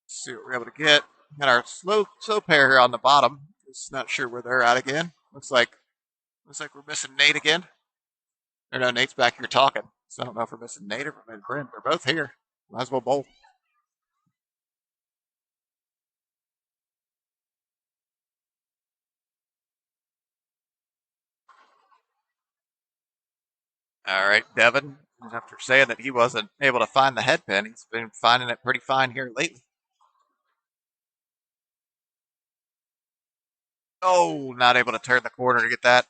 Speaker 1: see what we're able to get. Got our slow pair here on the bottom. Just not sure where they're at again. Looks like we're missing Nate again. Or no, Nate's back here talking. So I don't know if we're missing Nate or Brent. They're both here. Might as well bowl. All right, Devin. After saying that he wasn't able to find the head pin, he's been finding it pretty fine here lately. Oh, not able to turn the corner to get that.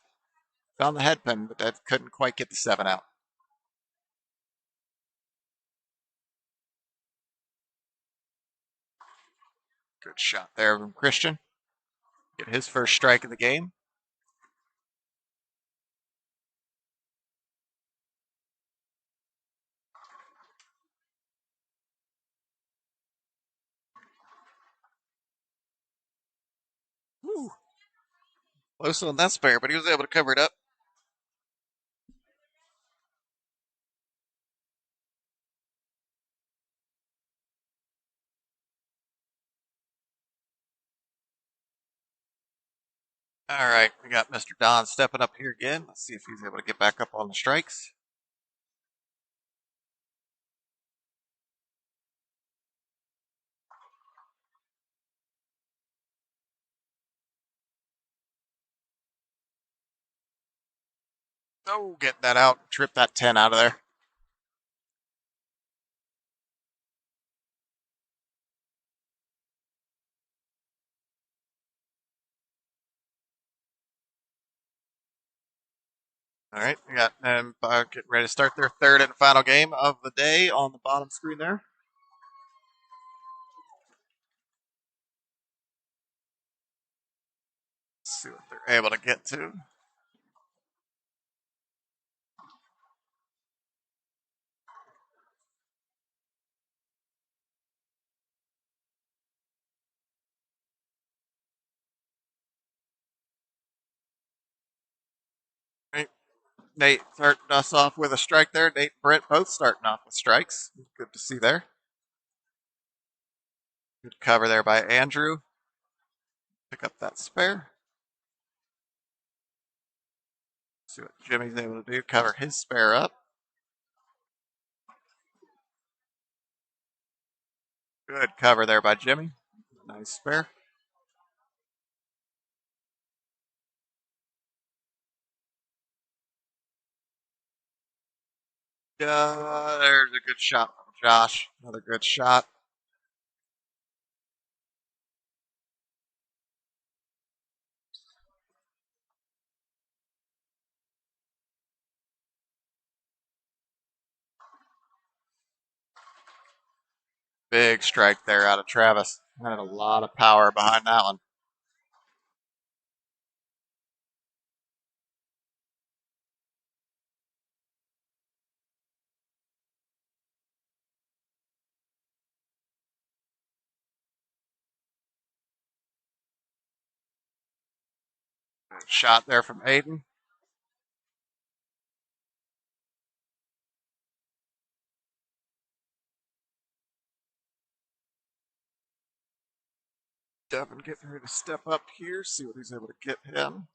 Speaker 1: Found the head pin, but that couldn't quite get the 7 out. Good shot there from Christian. Get his first strike of the game. Woo. Close on that spare, but he was able to cover it up. All right, we got Mr. Don stepping up here again. Let's see if he's able to get back up on the strikes. Oh, getting that out. Trip that 10 out of there. All right, we got them getting ready to start their third and final game of the day on the bottom screen there. Let's see what they're able to get to. Right. Nate starting us off with a strike there. Nate and Brent both starting off with strikes. Good to see there. Good cover there by Andrew. Pick up that spare. See what Jimmy's able to do. Cover his spare up. Good cover there by Jimmy. Nice spare. There's a good shot from Josh. Another good shot. Big strike there out of Travis. Had a lot of power behind that one. Good shot there from Aiden. Devin getting ready to step up here, see what he's able to get him.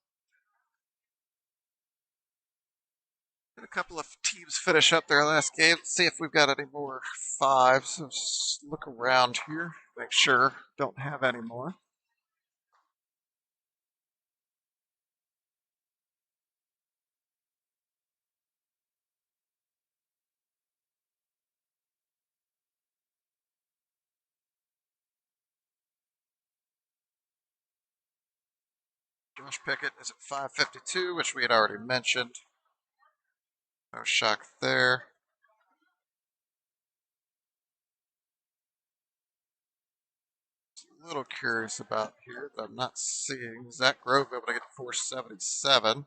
Speaker 1: A couple of teams finish up their last game. Let's see if we've got any more fives. So just look around here, make sure don't have any more. Rush Pickett is at 552, which we had already mentioned. No shock there. A little curious about here that I'm not seeing. Zach Grove able to get 477.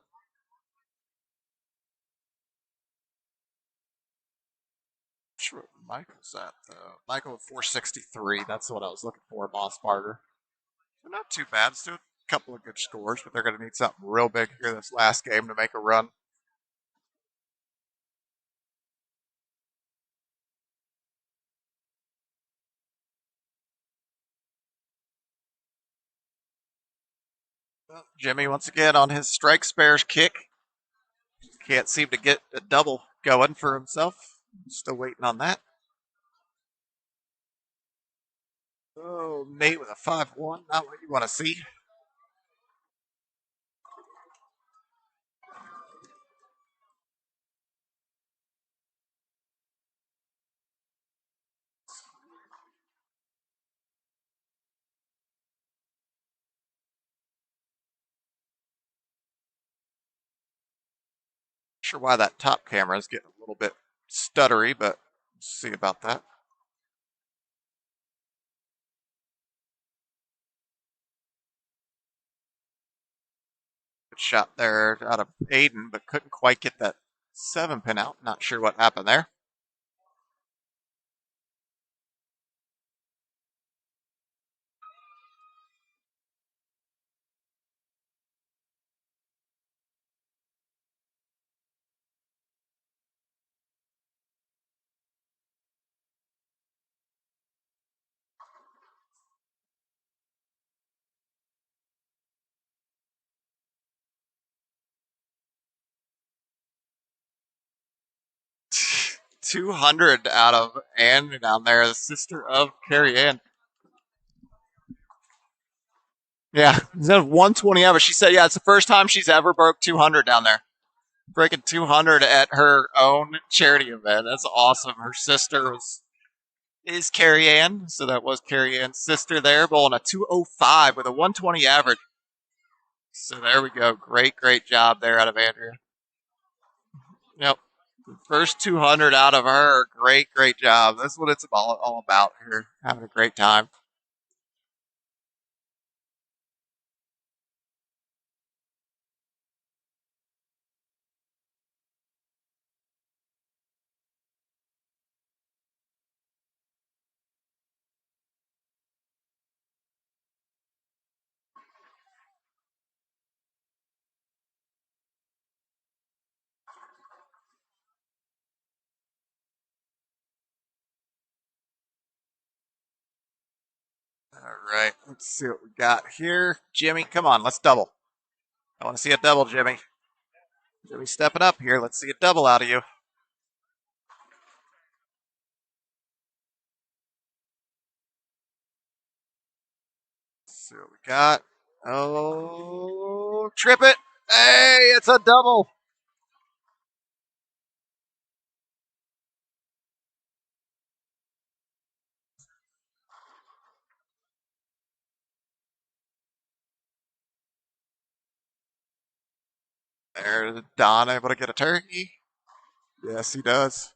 Speaker 1: Sure what Michael's at though. Michael at 463. That's what I was looking for. Moss Barter. So not too bad. Still a couple of good scores, but they're going to need something real big here this last game to make a run. Well, Jimmy once again on his strike spares kick. Can't seem to get a double going for himself. Still waiting on that. Oh, Nate with a 5-1. Not what you want to see. Sure why that top camera is getting a little bit stuttery, but we'll see about that. Good shot there out of Aiden, but couldn't quite get that 7-pin out. Not sure what happened there. $200 out of Ann down there, the sister of Carrie Ann. Yeah, 120 ever. She said, yeah, it's the first time she's ever broke 200 down there. Breaking 200 at her own charity event. That's awesome. Her sister is Carrie Ann, so that was Carrie Ann's sister there, bowling a 205 with a 120 average. So there we go. Great job there out of Andrea. Yep. First 200 out of her. Great job. That's what it's all about here. Having a great time. All right, let's see what we got here. Jimmy, come on, let's double. I want to see a double, Jimmy. Jimmy stepping up here. Let's see a double out of you. Let's see what we got. Oh, trip it. Hey, it's a double. There's Don able to get a turkey. Yes, he does.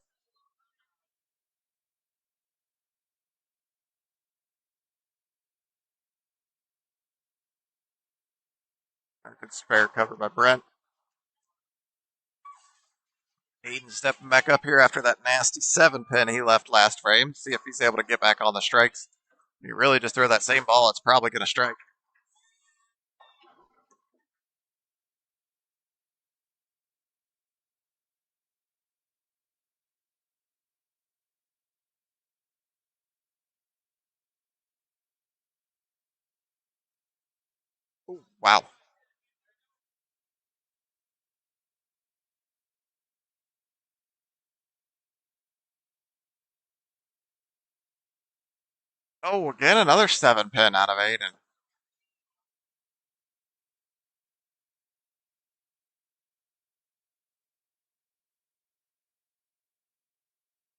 Speaker 1: A good spare cover by Brent. Aiden stepping back up here after that nasty 7-pin he left last frame. See if he's able to get back on the strikes. If you really just throw that same ball, it's probably going to strike. Ooh, wow. Oh, again, another 7-pin out of Aiden.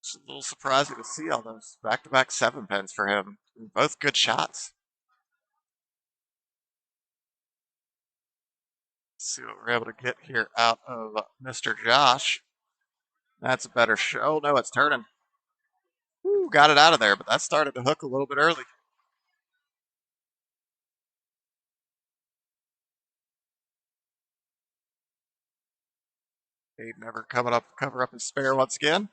Speaker 1: It's a little surprising to see all those back-to-back 7-pins for him. Both good shots. See what we're able to get here out of Mr. Josh. That's a better show. Oh, no, it's turning. Ooh, got it out of there, but that started to hook a little bit early. Aiden never coming up, cover up his spare once again.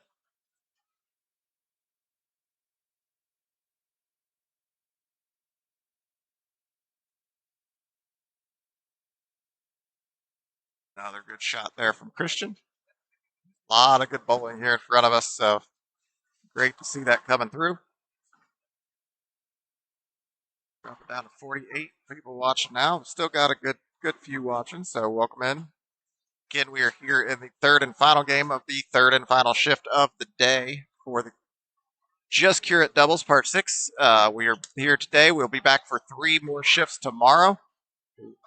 Speaker 1: Another good shot there from Christian. A lot of good bowling here in front of us, so great to see that coming through. Drop it down to 48 people watching now. Still got a good few watching, so welcome in. Again, we are here in the third and final game of the third and final shift of the day for the Just Curate Doubles Part 6. We are here today. We'll be back for 3 more shifts tomorrow,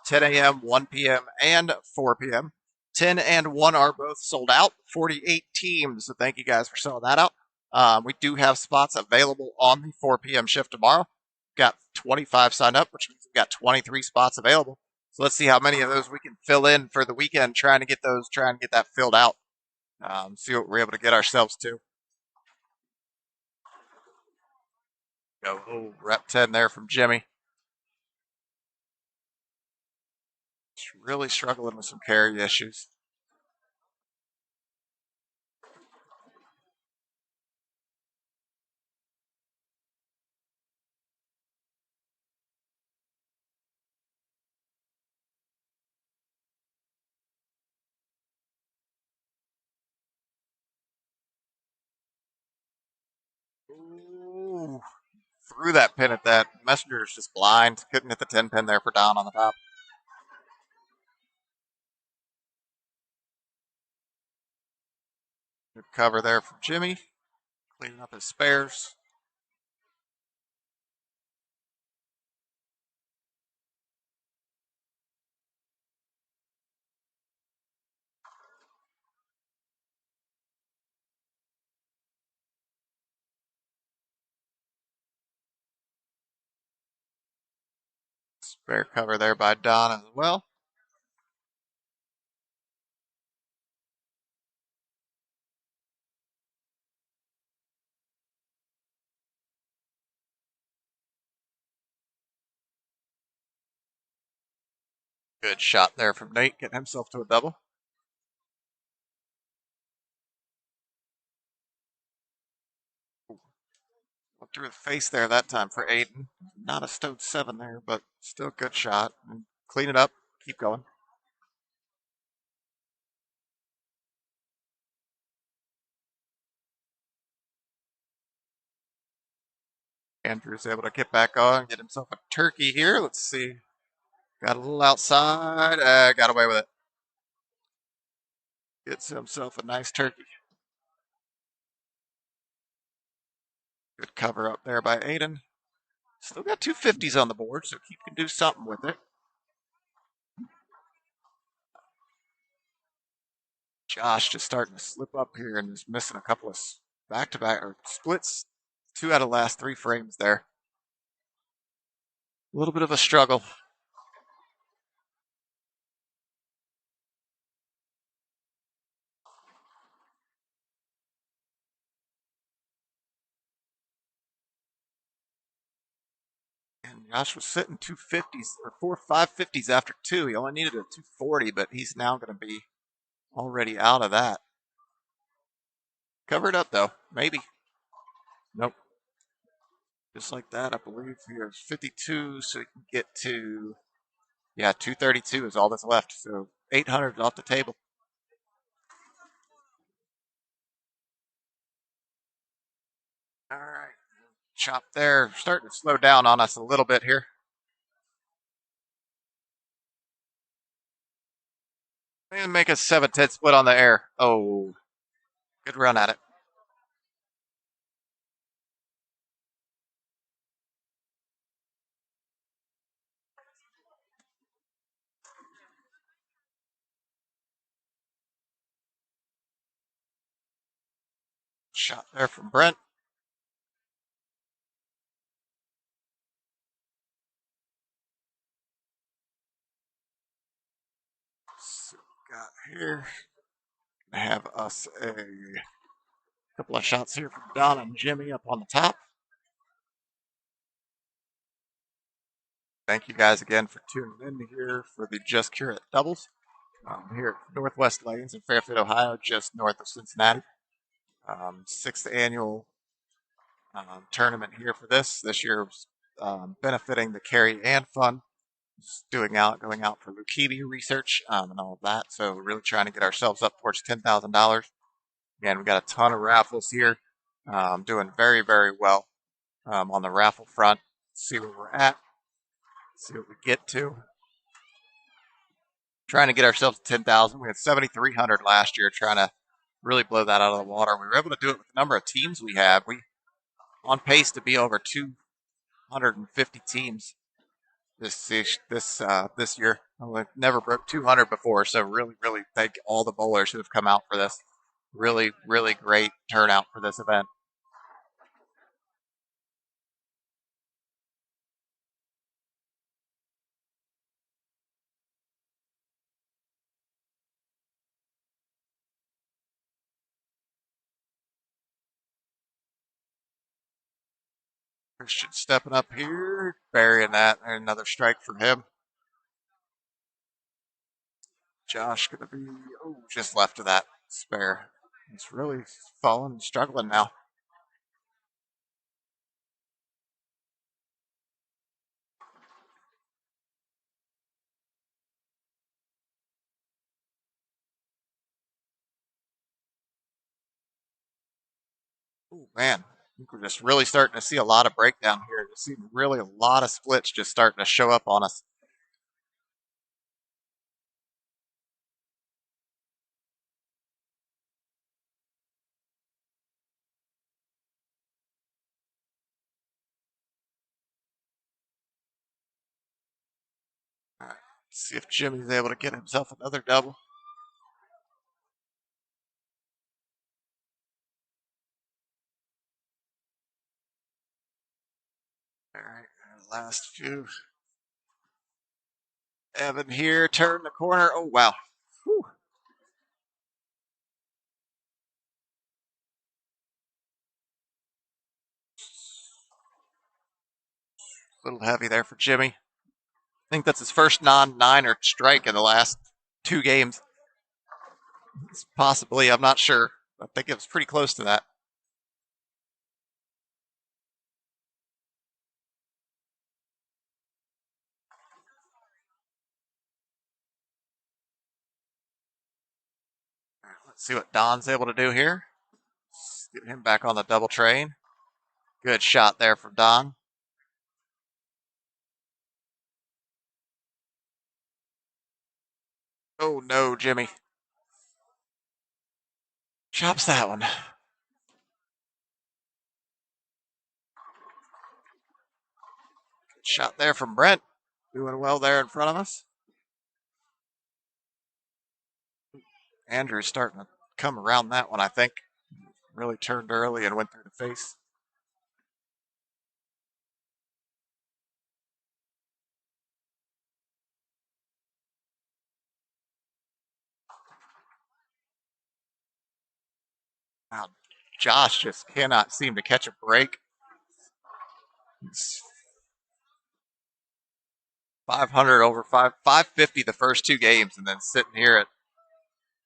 Speaker 1: 10 a.m., 1 p.m., and 4 p.m. 10 and 1 are both sold out, 48 teams, so thank you guys for selling that out. We do have spots available on the 4 p.m. shift tomorrow. We've got 25 signed up, which means we've got 23 spots available. So let's see how many of those we can fill in for the weekend, trying to get that filled out. See what we're able to get ourselves to. Go, oh, rep 10 there from Jimmy. Really struggling with some carry issues. Ooh, threw that pin at that. Messenger's just blind. Couldn't hit the 10 pin there for down on the top. Good cover there from Jimmy. Cleaning up his spares. Spare cover there by Don as well. Good shot there from Nate, getting himself to a double. Went through the face there that time for Aiden. Not a stowed 7 there, but still a good shot. And clean it up, keep going. Andrew's able to get back on, get himself a turkey here. Let's see. Got a little outside. Got away with it. Gets himself a nice turkey. Good cover up there by Aiden. Still got 2 50s on the board, so Keith can do something with it. Josh just starting to slip up here and is missing a couple of back-to-back or splits. 2 out of the last 3 frames there. A little bit of a struggle. And Josh was sitting 250s or 550s after 2. He only needed a 240, but he's now going to be already out of that. Covered up though, maybe. Nope. Just like that, I believe he has 52, so he can get to, yeah, 232 is all that's left. So 800 is off the table. All right. Chop there. Starting to slow down on us a little bit here. And make a 7-10 split on the air. Oh, good run at it. Shot there from Brent. So got here. Have us a couple of shots here from Don and Jimmy up on the top. Thank you guys again for tuning in here for the Just Curate doubles. Here at Northwest Lanes in Fairfield, Ohio, just north of Cincinnati. Sixth annual tournament here for this. This year benefiting the Carrie Ann Fund, going out for leukemia research and all of that. So really trying to get ourselves up towards $10,000. Again, we got a ton of raffles here. Doing very, very well on the raffle front. See where we're at. See what we get to. Trying to get ourselves to 10,000. We had 7,300 last year. Trying to really blow that out of the water. We were able to do it with the number of teams we have. We on pace to be over 250 teams this year. We've never broke 200 before, so really, really thank all the bowlers who have come out for this. Really, really great turnout for this event. Christian stepping up here, burying that, and another strike for him. Josh going to be just left of that spare. He's really falling, struggling now. Oh man, I think we're just really starting to see a lot of breakdown here. We're seeing really a lot of splits just starting to show up on us. All right, let's see if Jimmy's able to get himself another double. All right, last few. Evan here, turn the corner. Oh wow. Whew. A little heavy there for Jimmy. I think that's his first non-niner strike in the last 2 games. It's possibly, I'm not sure. I think it was pretty close to that. All right, let's see what Don's able to do here. Let's get him back on the double train. Good shot there from Don. Oh no, Jimmy. Chops that one. Good shot there from Brent. Doing well there in front of us. Andrew's starting to come around that one, I think. Really turned early and went through the face. Wow, Josh just cannot seem to catch a break. It's 500 over 550 the first 2 games, and then sitting here at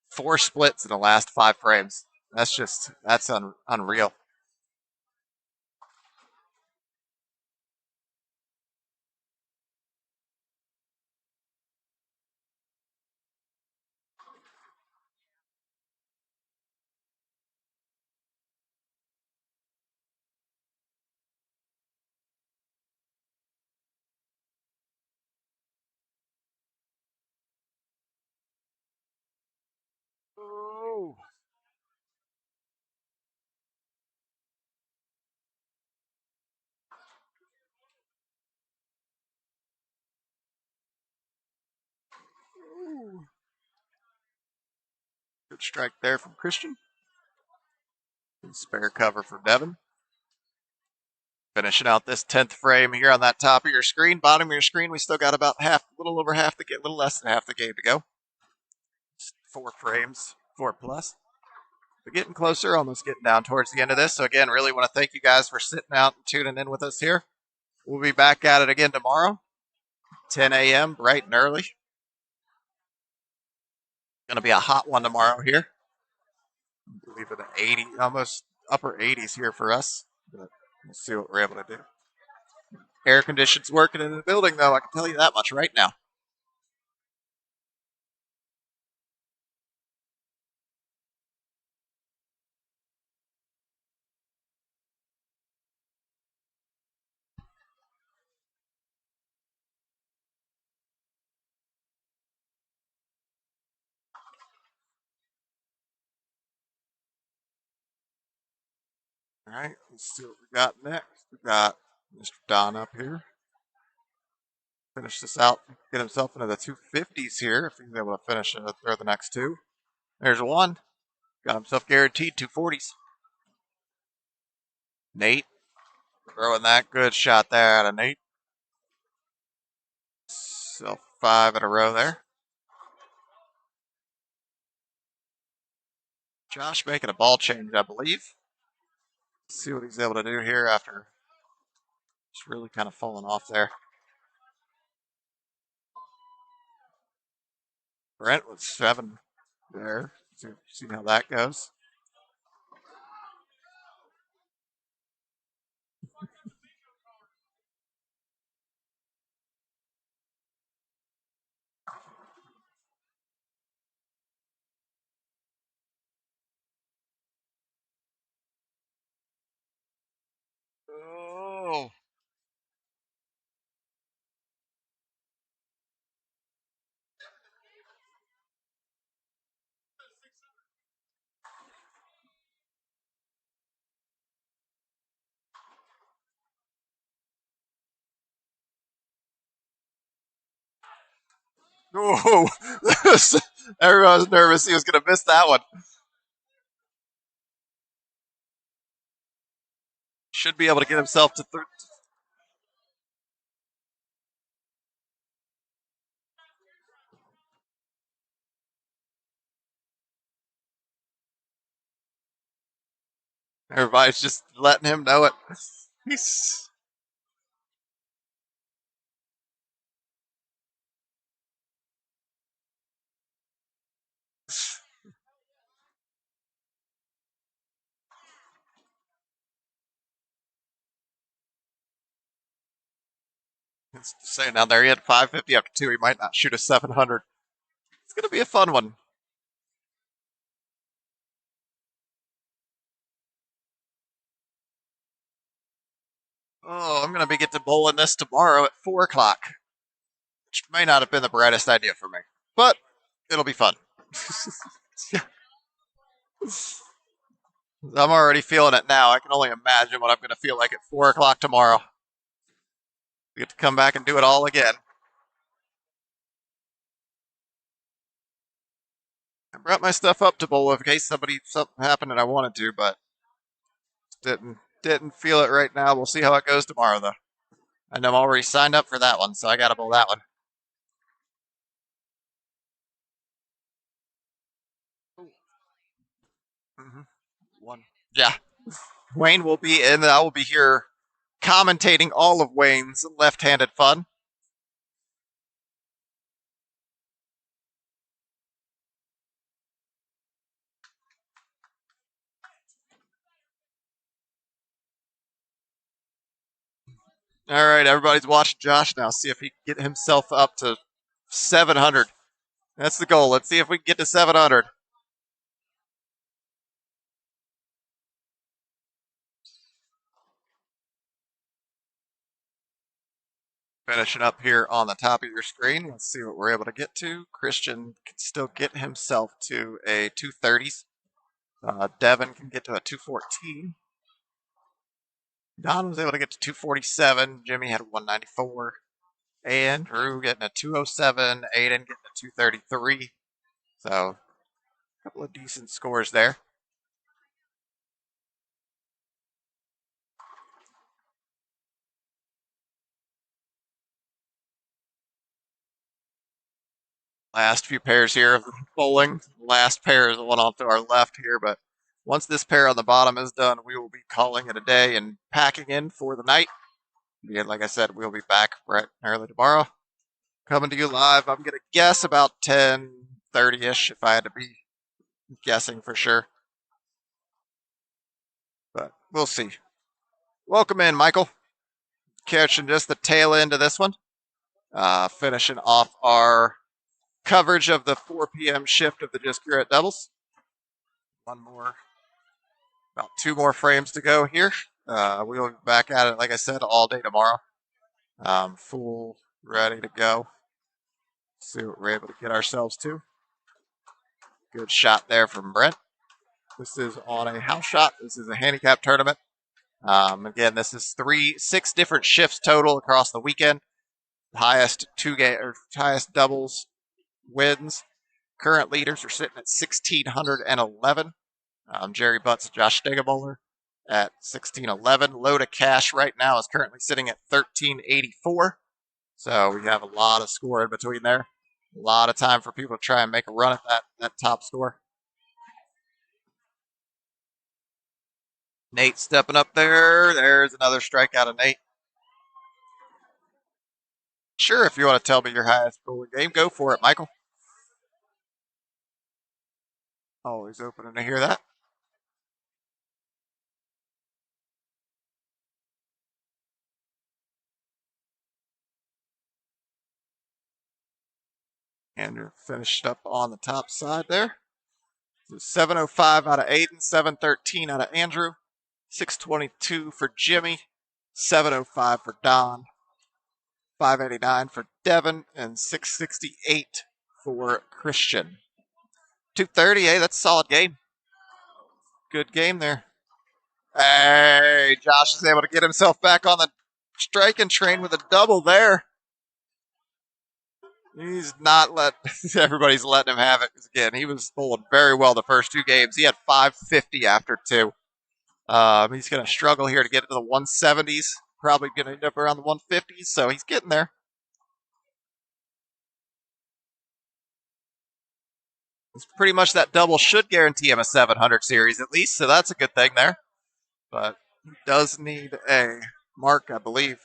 Speaker 1: 4 splits in the last 5 frames. That's unreal. Oh. Good strike there from Christian. Good spare cover for Devin. Finishing out this 10th frame here on that top of your screen. Bottom of your screen, we still got about a little over half the game, a little less than half the game to go. 4 frames, 4 plus. We're getting closer, almost getting down towards the end of this. So again, really want to thank you guys for sitting out and tuning in with us here. We'll be back at it again tomorrow, 10 a.m., bright and early. Going to be a hot one tomorrow here. I believe it 80, almost upper 80s here for us. But we'll see what we're able to do. Air conditions working in the building, though. I can tell you that much right now. All right, let's see what we got next. We got Mr. Don up here. Finish this out, get himself into the 250s here if he's able to finish throw the next two. There's one. Got himself guaranteed 240s. Nate throwing that good shot there out of Nate. So 5 in a row there. Josh making a ball change, I believe. Let's see what he's able to do here after just really kind of falling off there. Brent with 7 there. See how that goes. Oh. Oh. Everyone was nervous he was going to miss that one. Should be able to get himself to Everybody's just letting him know it. He's saying now there he had 550 up to 2. He might not shoot a 700. It's going to be a fun one. Oh, I'm going to be getting to bowling this tomorrow at 4 o'clock, which may not have been the brightest idea for me, but it'll be fun. I'm already feeling it now. I can only imagine what I'm going to feel like at 4 o'clock tomorrow. We get to come back and do it all again. I brought my stuff up to bowl in case something happened and I wanted to, but didn't feel it right now. We'll see how it goes tomorrow, though. And I'm already signed up for that one, so I got to bowl that one. Mm-hmm. One. Yeah. Wayne will be in. I will be here commentating all of Wayne's left-handed fun. All right, everybody's watching Josh now. See if he can get himself up to 700. That's the goal. Let's see if we can get to 700. Finishing up here on the top of your screen. Let's see what we're able to get to. Christian can still get himself to a 230s. Devin can get to a 214. Don was able to get to 247. Jimmy had a 194. Andrew getting a 207. Aiden getting a 233. So, a couple of decent scores there. Last few pairs here of bowling. Last pair is the one off to our left here, but once this pair on the bottom is done, we will be calling it a day and packing in for the night. Yeah, like I said, we'll be back bright and early tomorrow. Coming to you live. I'm gonna guess about 10:30ish if I had to be guessing for sure. But we'll see. Welcome in, Michael. Catching just the tail end of this one. Finishing off our coverage of the 4 p.m. shift of the Just Curate doubles. One more, about 2 more frames to go here. We'll be back at it, like I said, all day tomorrow. Full ready to go. See what we're able to get ourselves to. Good shot there from Brent. This is on a house shot. This is a handicap tournament. Again, this is 6 different shifts total across the weekend. Highest highest doubles wins. Current leaders are sitting at 1,611. Jerry Butts and Josh Stegemuller at 1,611. Load of cash right now is currently sitting at 1,384. So we have a lot of score in between there. A lot of time for people to try and make a run at that top score. Nate stepping up there. There's another strikeout of Nate. Sure, if you want to tell me your highest bowling game, go for it, Michael. Always open to hear that. Andrew finished up on the top side there. 705 out of Aiden, 713 out of Andrew, 622 for Jimmy, 705 for Don, 589 for Devin, and 668 for Christian. 230, hey, that's a solid game. Good game there. Hey, Josh is able to get himself back on the striking train with a double there. He's not everybody's letting him have it. Again, he was bowling very well the first 2 games. He had 550 after 2. He's going to struggle here to get into the 170s. Probably going to end up around the 150s, so he's getting there. It's pretty much that double should guarantee him a 700 series at least, so that's a good thing there. But he does need a mark, I believe.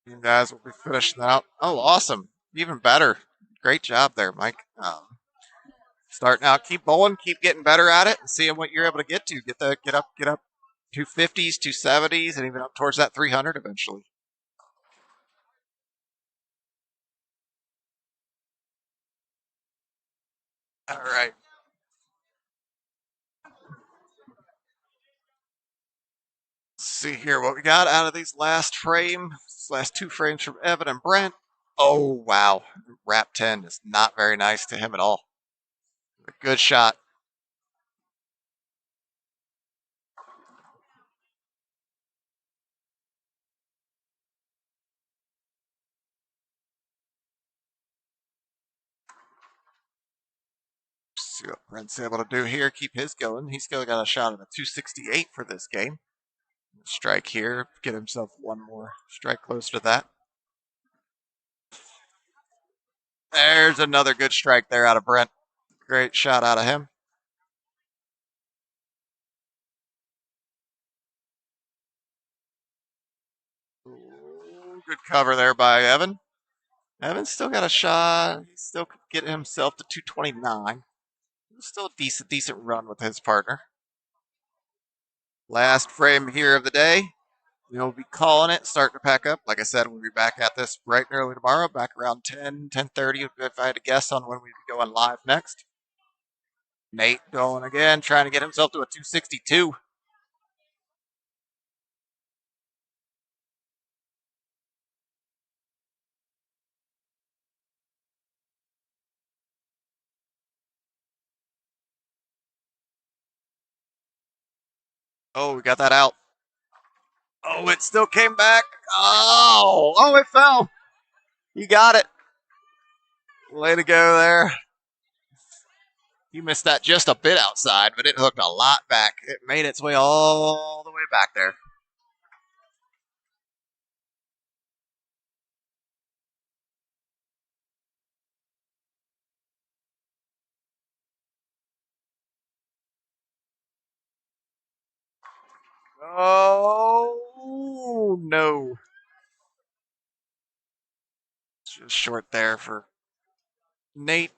Speaker 1: You guys will be finishing out. Oh, awesome. Even better. Great job there, Mike. Starting out, keep bowling, keep getting better at it, and seeing what you're able to get to. Get up 250s, 270s, and even up towards that 300 eventually. All right. Let's see here what we got out of these last 2 frames from Evan and Brent. Oh, wow. Wrap 10 is not very nice to him at all. A good shot. See what Brent's able to do here. Keep his going. He's still got a shot at a 268 for this game. Strike here. Get himself one more strike closer to that. There's another good strike there out of Brent. Great shot out of him. Ooh, good cover there by Evan. Evan's still got a shot. He still could get himself to 229. Still a decent run with his partner. Last frame here of the day. We'll be calling it, starting to pack up. Like I said, we'll be back at this bright and early tomorrow, back around 10:30 if I had to guess on when we'd be going live next. Nate going again, trying to get himself to a 262. Oh, we got that out. Oh, it still came back. Oh, it fell. You got it. Way to go there. You missed that just a bit outside, but it hooked a lot back. It made its way all the way back there. Oh, no. Just short there for Nate.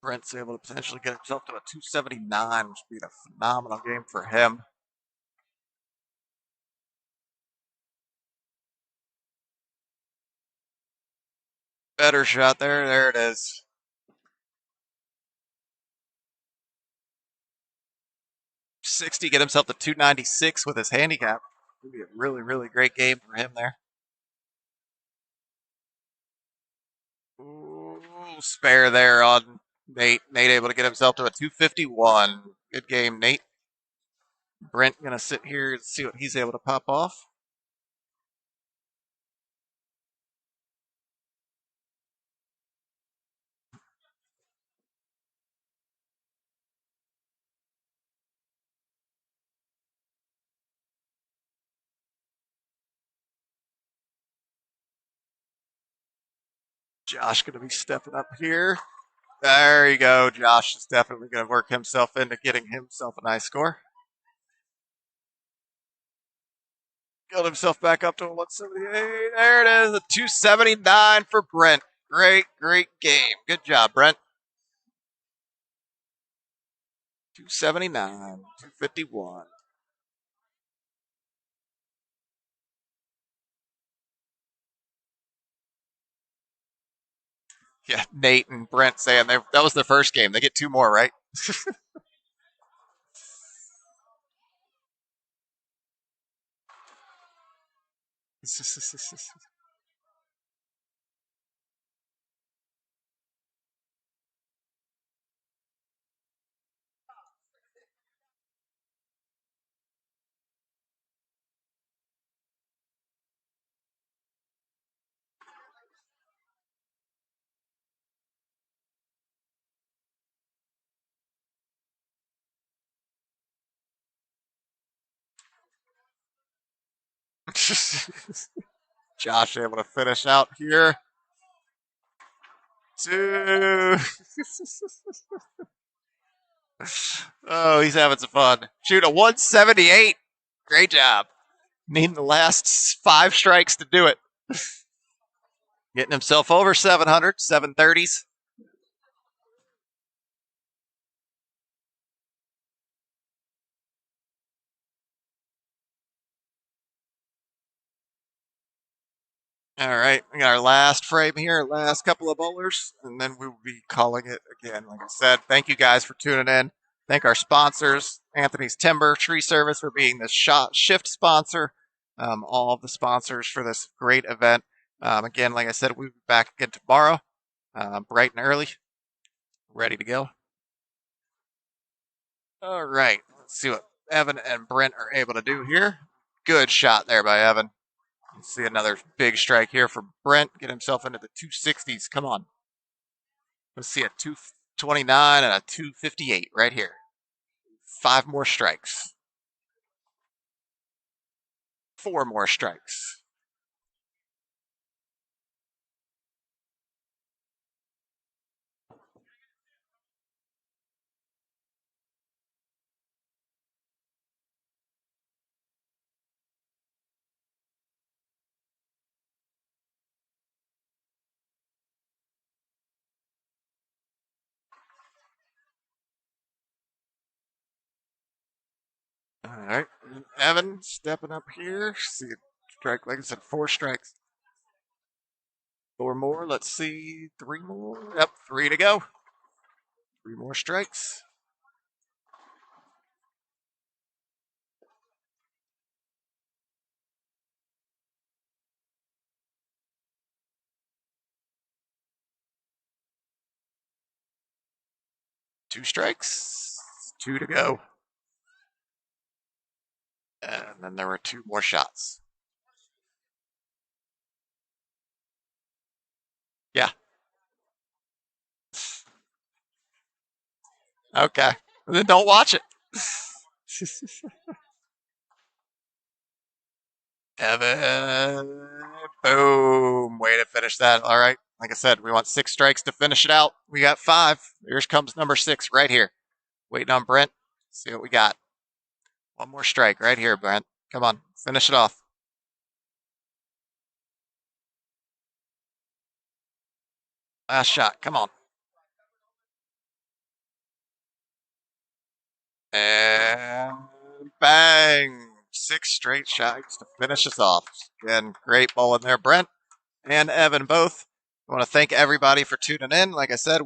Speaker 1: Brent's able to potentially get himself to a 279, which would be a phenomenal game for him. Better shot there. There it is. 60, get himself to 296 with his handicap. It'd be a really, really great game for him there. Ooh, spare there on Nate. Nate able to get himself to a 251. Good game, Nate. Brent gonna sit here and see what he's able to pop off. Josh gonna be stepping up here. There you go. Josh is definitely gonna work himself into getting himself a nice score. Got himself back up to a 178. There it is, a 279 for Brent. Great, great game. Good job, Brent. 279, 251. Yeah, Nate and Brent saying that was their first game. They get two more, right? Josh able to finish out here. Two. Oh, he's having some fun. Shoot a 178. Great job. Needing the last 5 strikes to do it. Getting himself over 700, 730s. All right, we got our last frame here, last couple of bowlers, and then we will be calling it again. Like I said, thank you guys for tuning in. Thank our sponsors, Anthony's Timber Tree Service, for being the shift sponsor. All of the sponsors for this great event. Again, like I said, we'll be back again tomorrow, bright and early, ready to go. All right, let's see what Evan and Brent are able to do here. Good shot there by Evan. Let's see another big strike here for Brent. Get himself into the 260s. Come on. Let's see a 229 and a 258 right here. 5 more strikes. 4 more strikes. All right. Evan stepping up here. See a strike, like I said, 4 strikes. 4 more. Let's see. 3 more. Yep, 3 to go. 3 more strikes. Two strikes. 2 to go. And then there were 2 more shots. Yeah. Okay. Then don't watch it. Evan. Boom. Way to finish that. All right. Like I said, we want 6 strikes to finish it out. We got 5. Here comes number 6 right here. Waiting on Brent. See what we got. One more strike right here, Brent. Come on, finish it off. Last shot. Come on. And bang! 6 straight shots to finish us off. Again, great bowling there, Brent and Evan both. I want to thank everybody for tuning in. Like I said,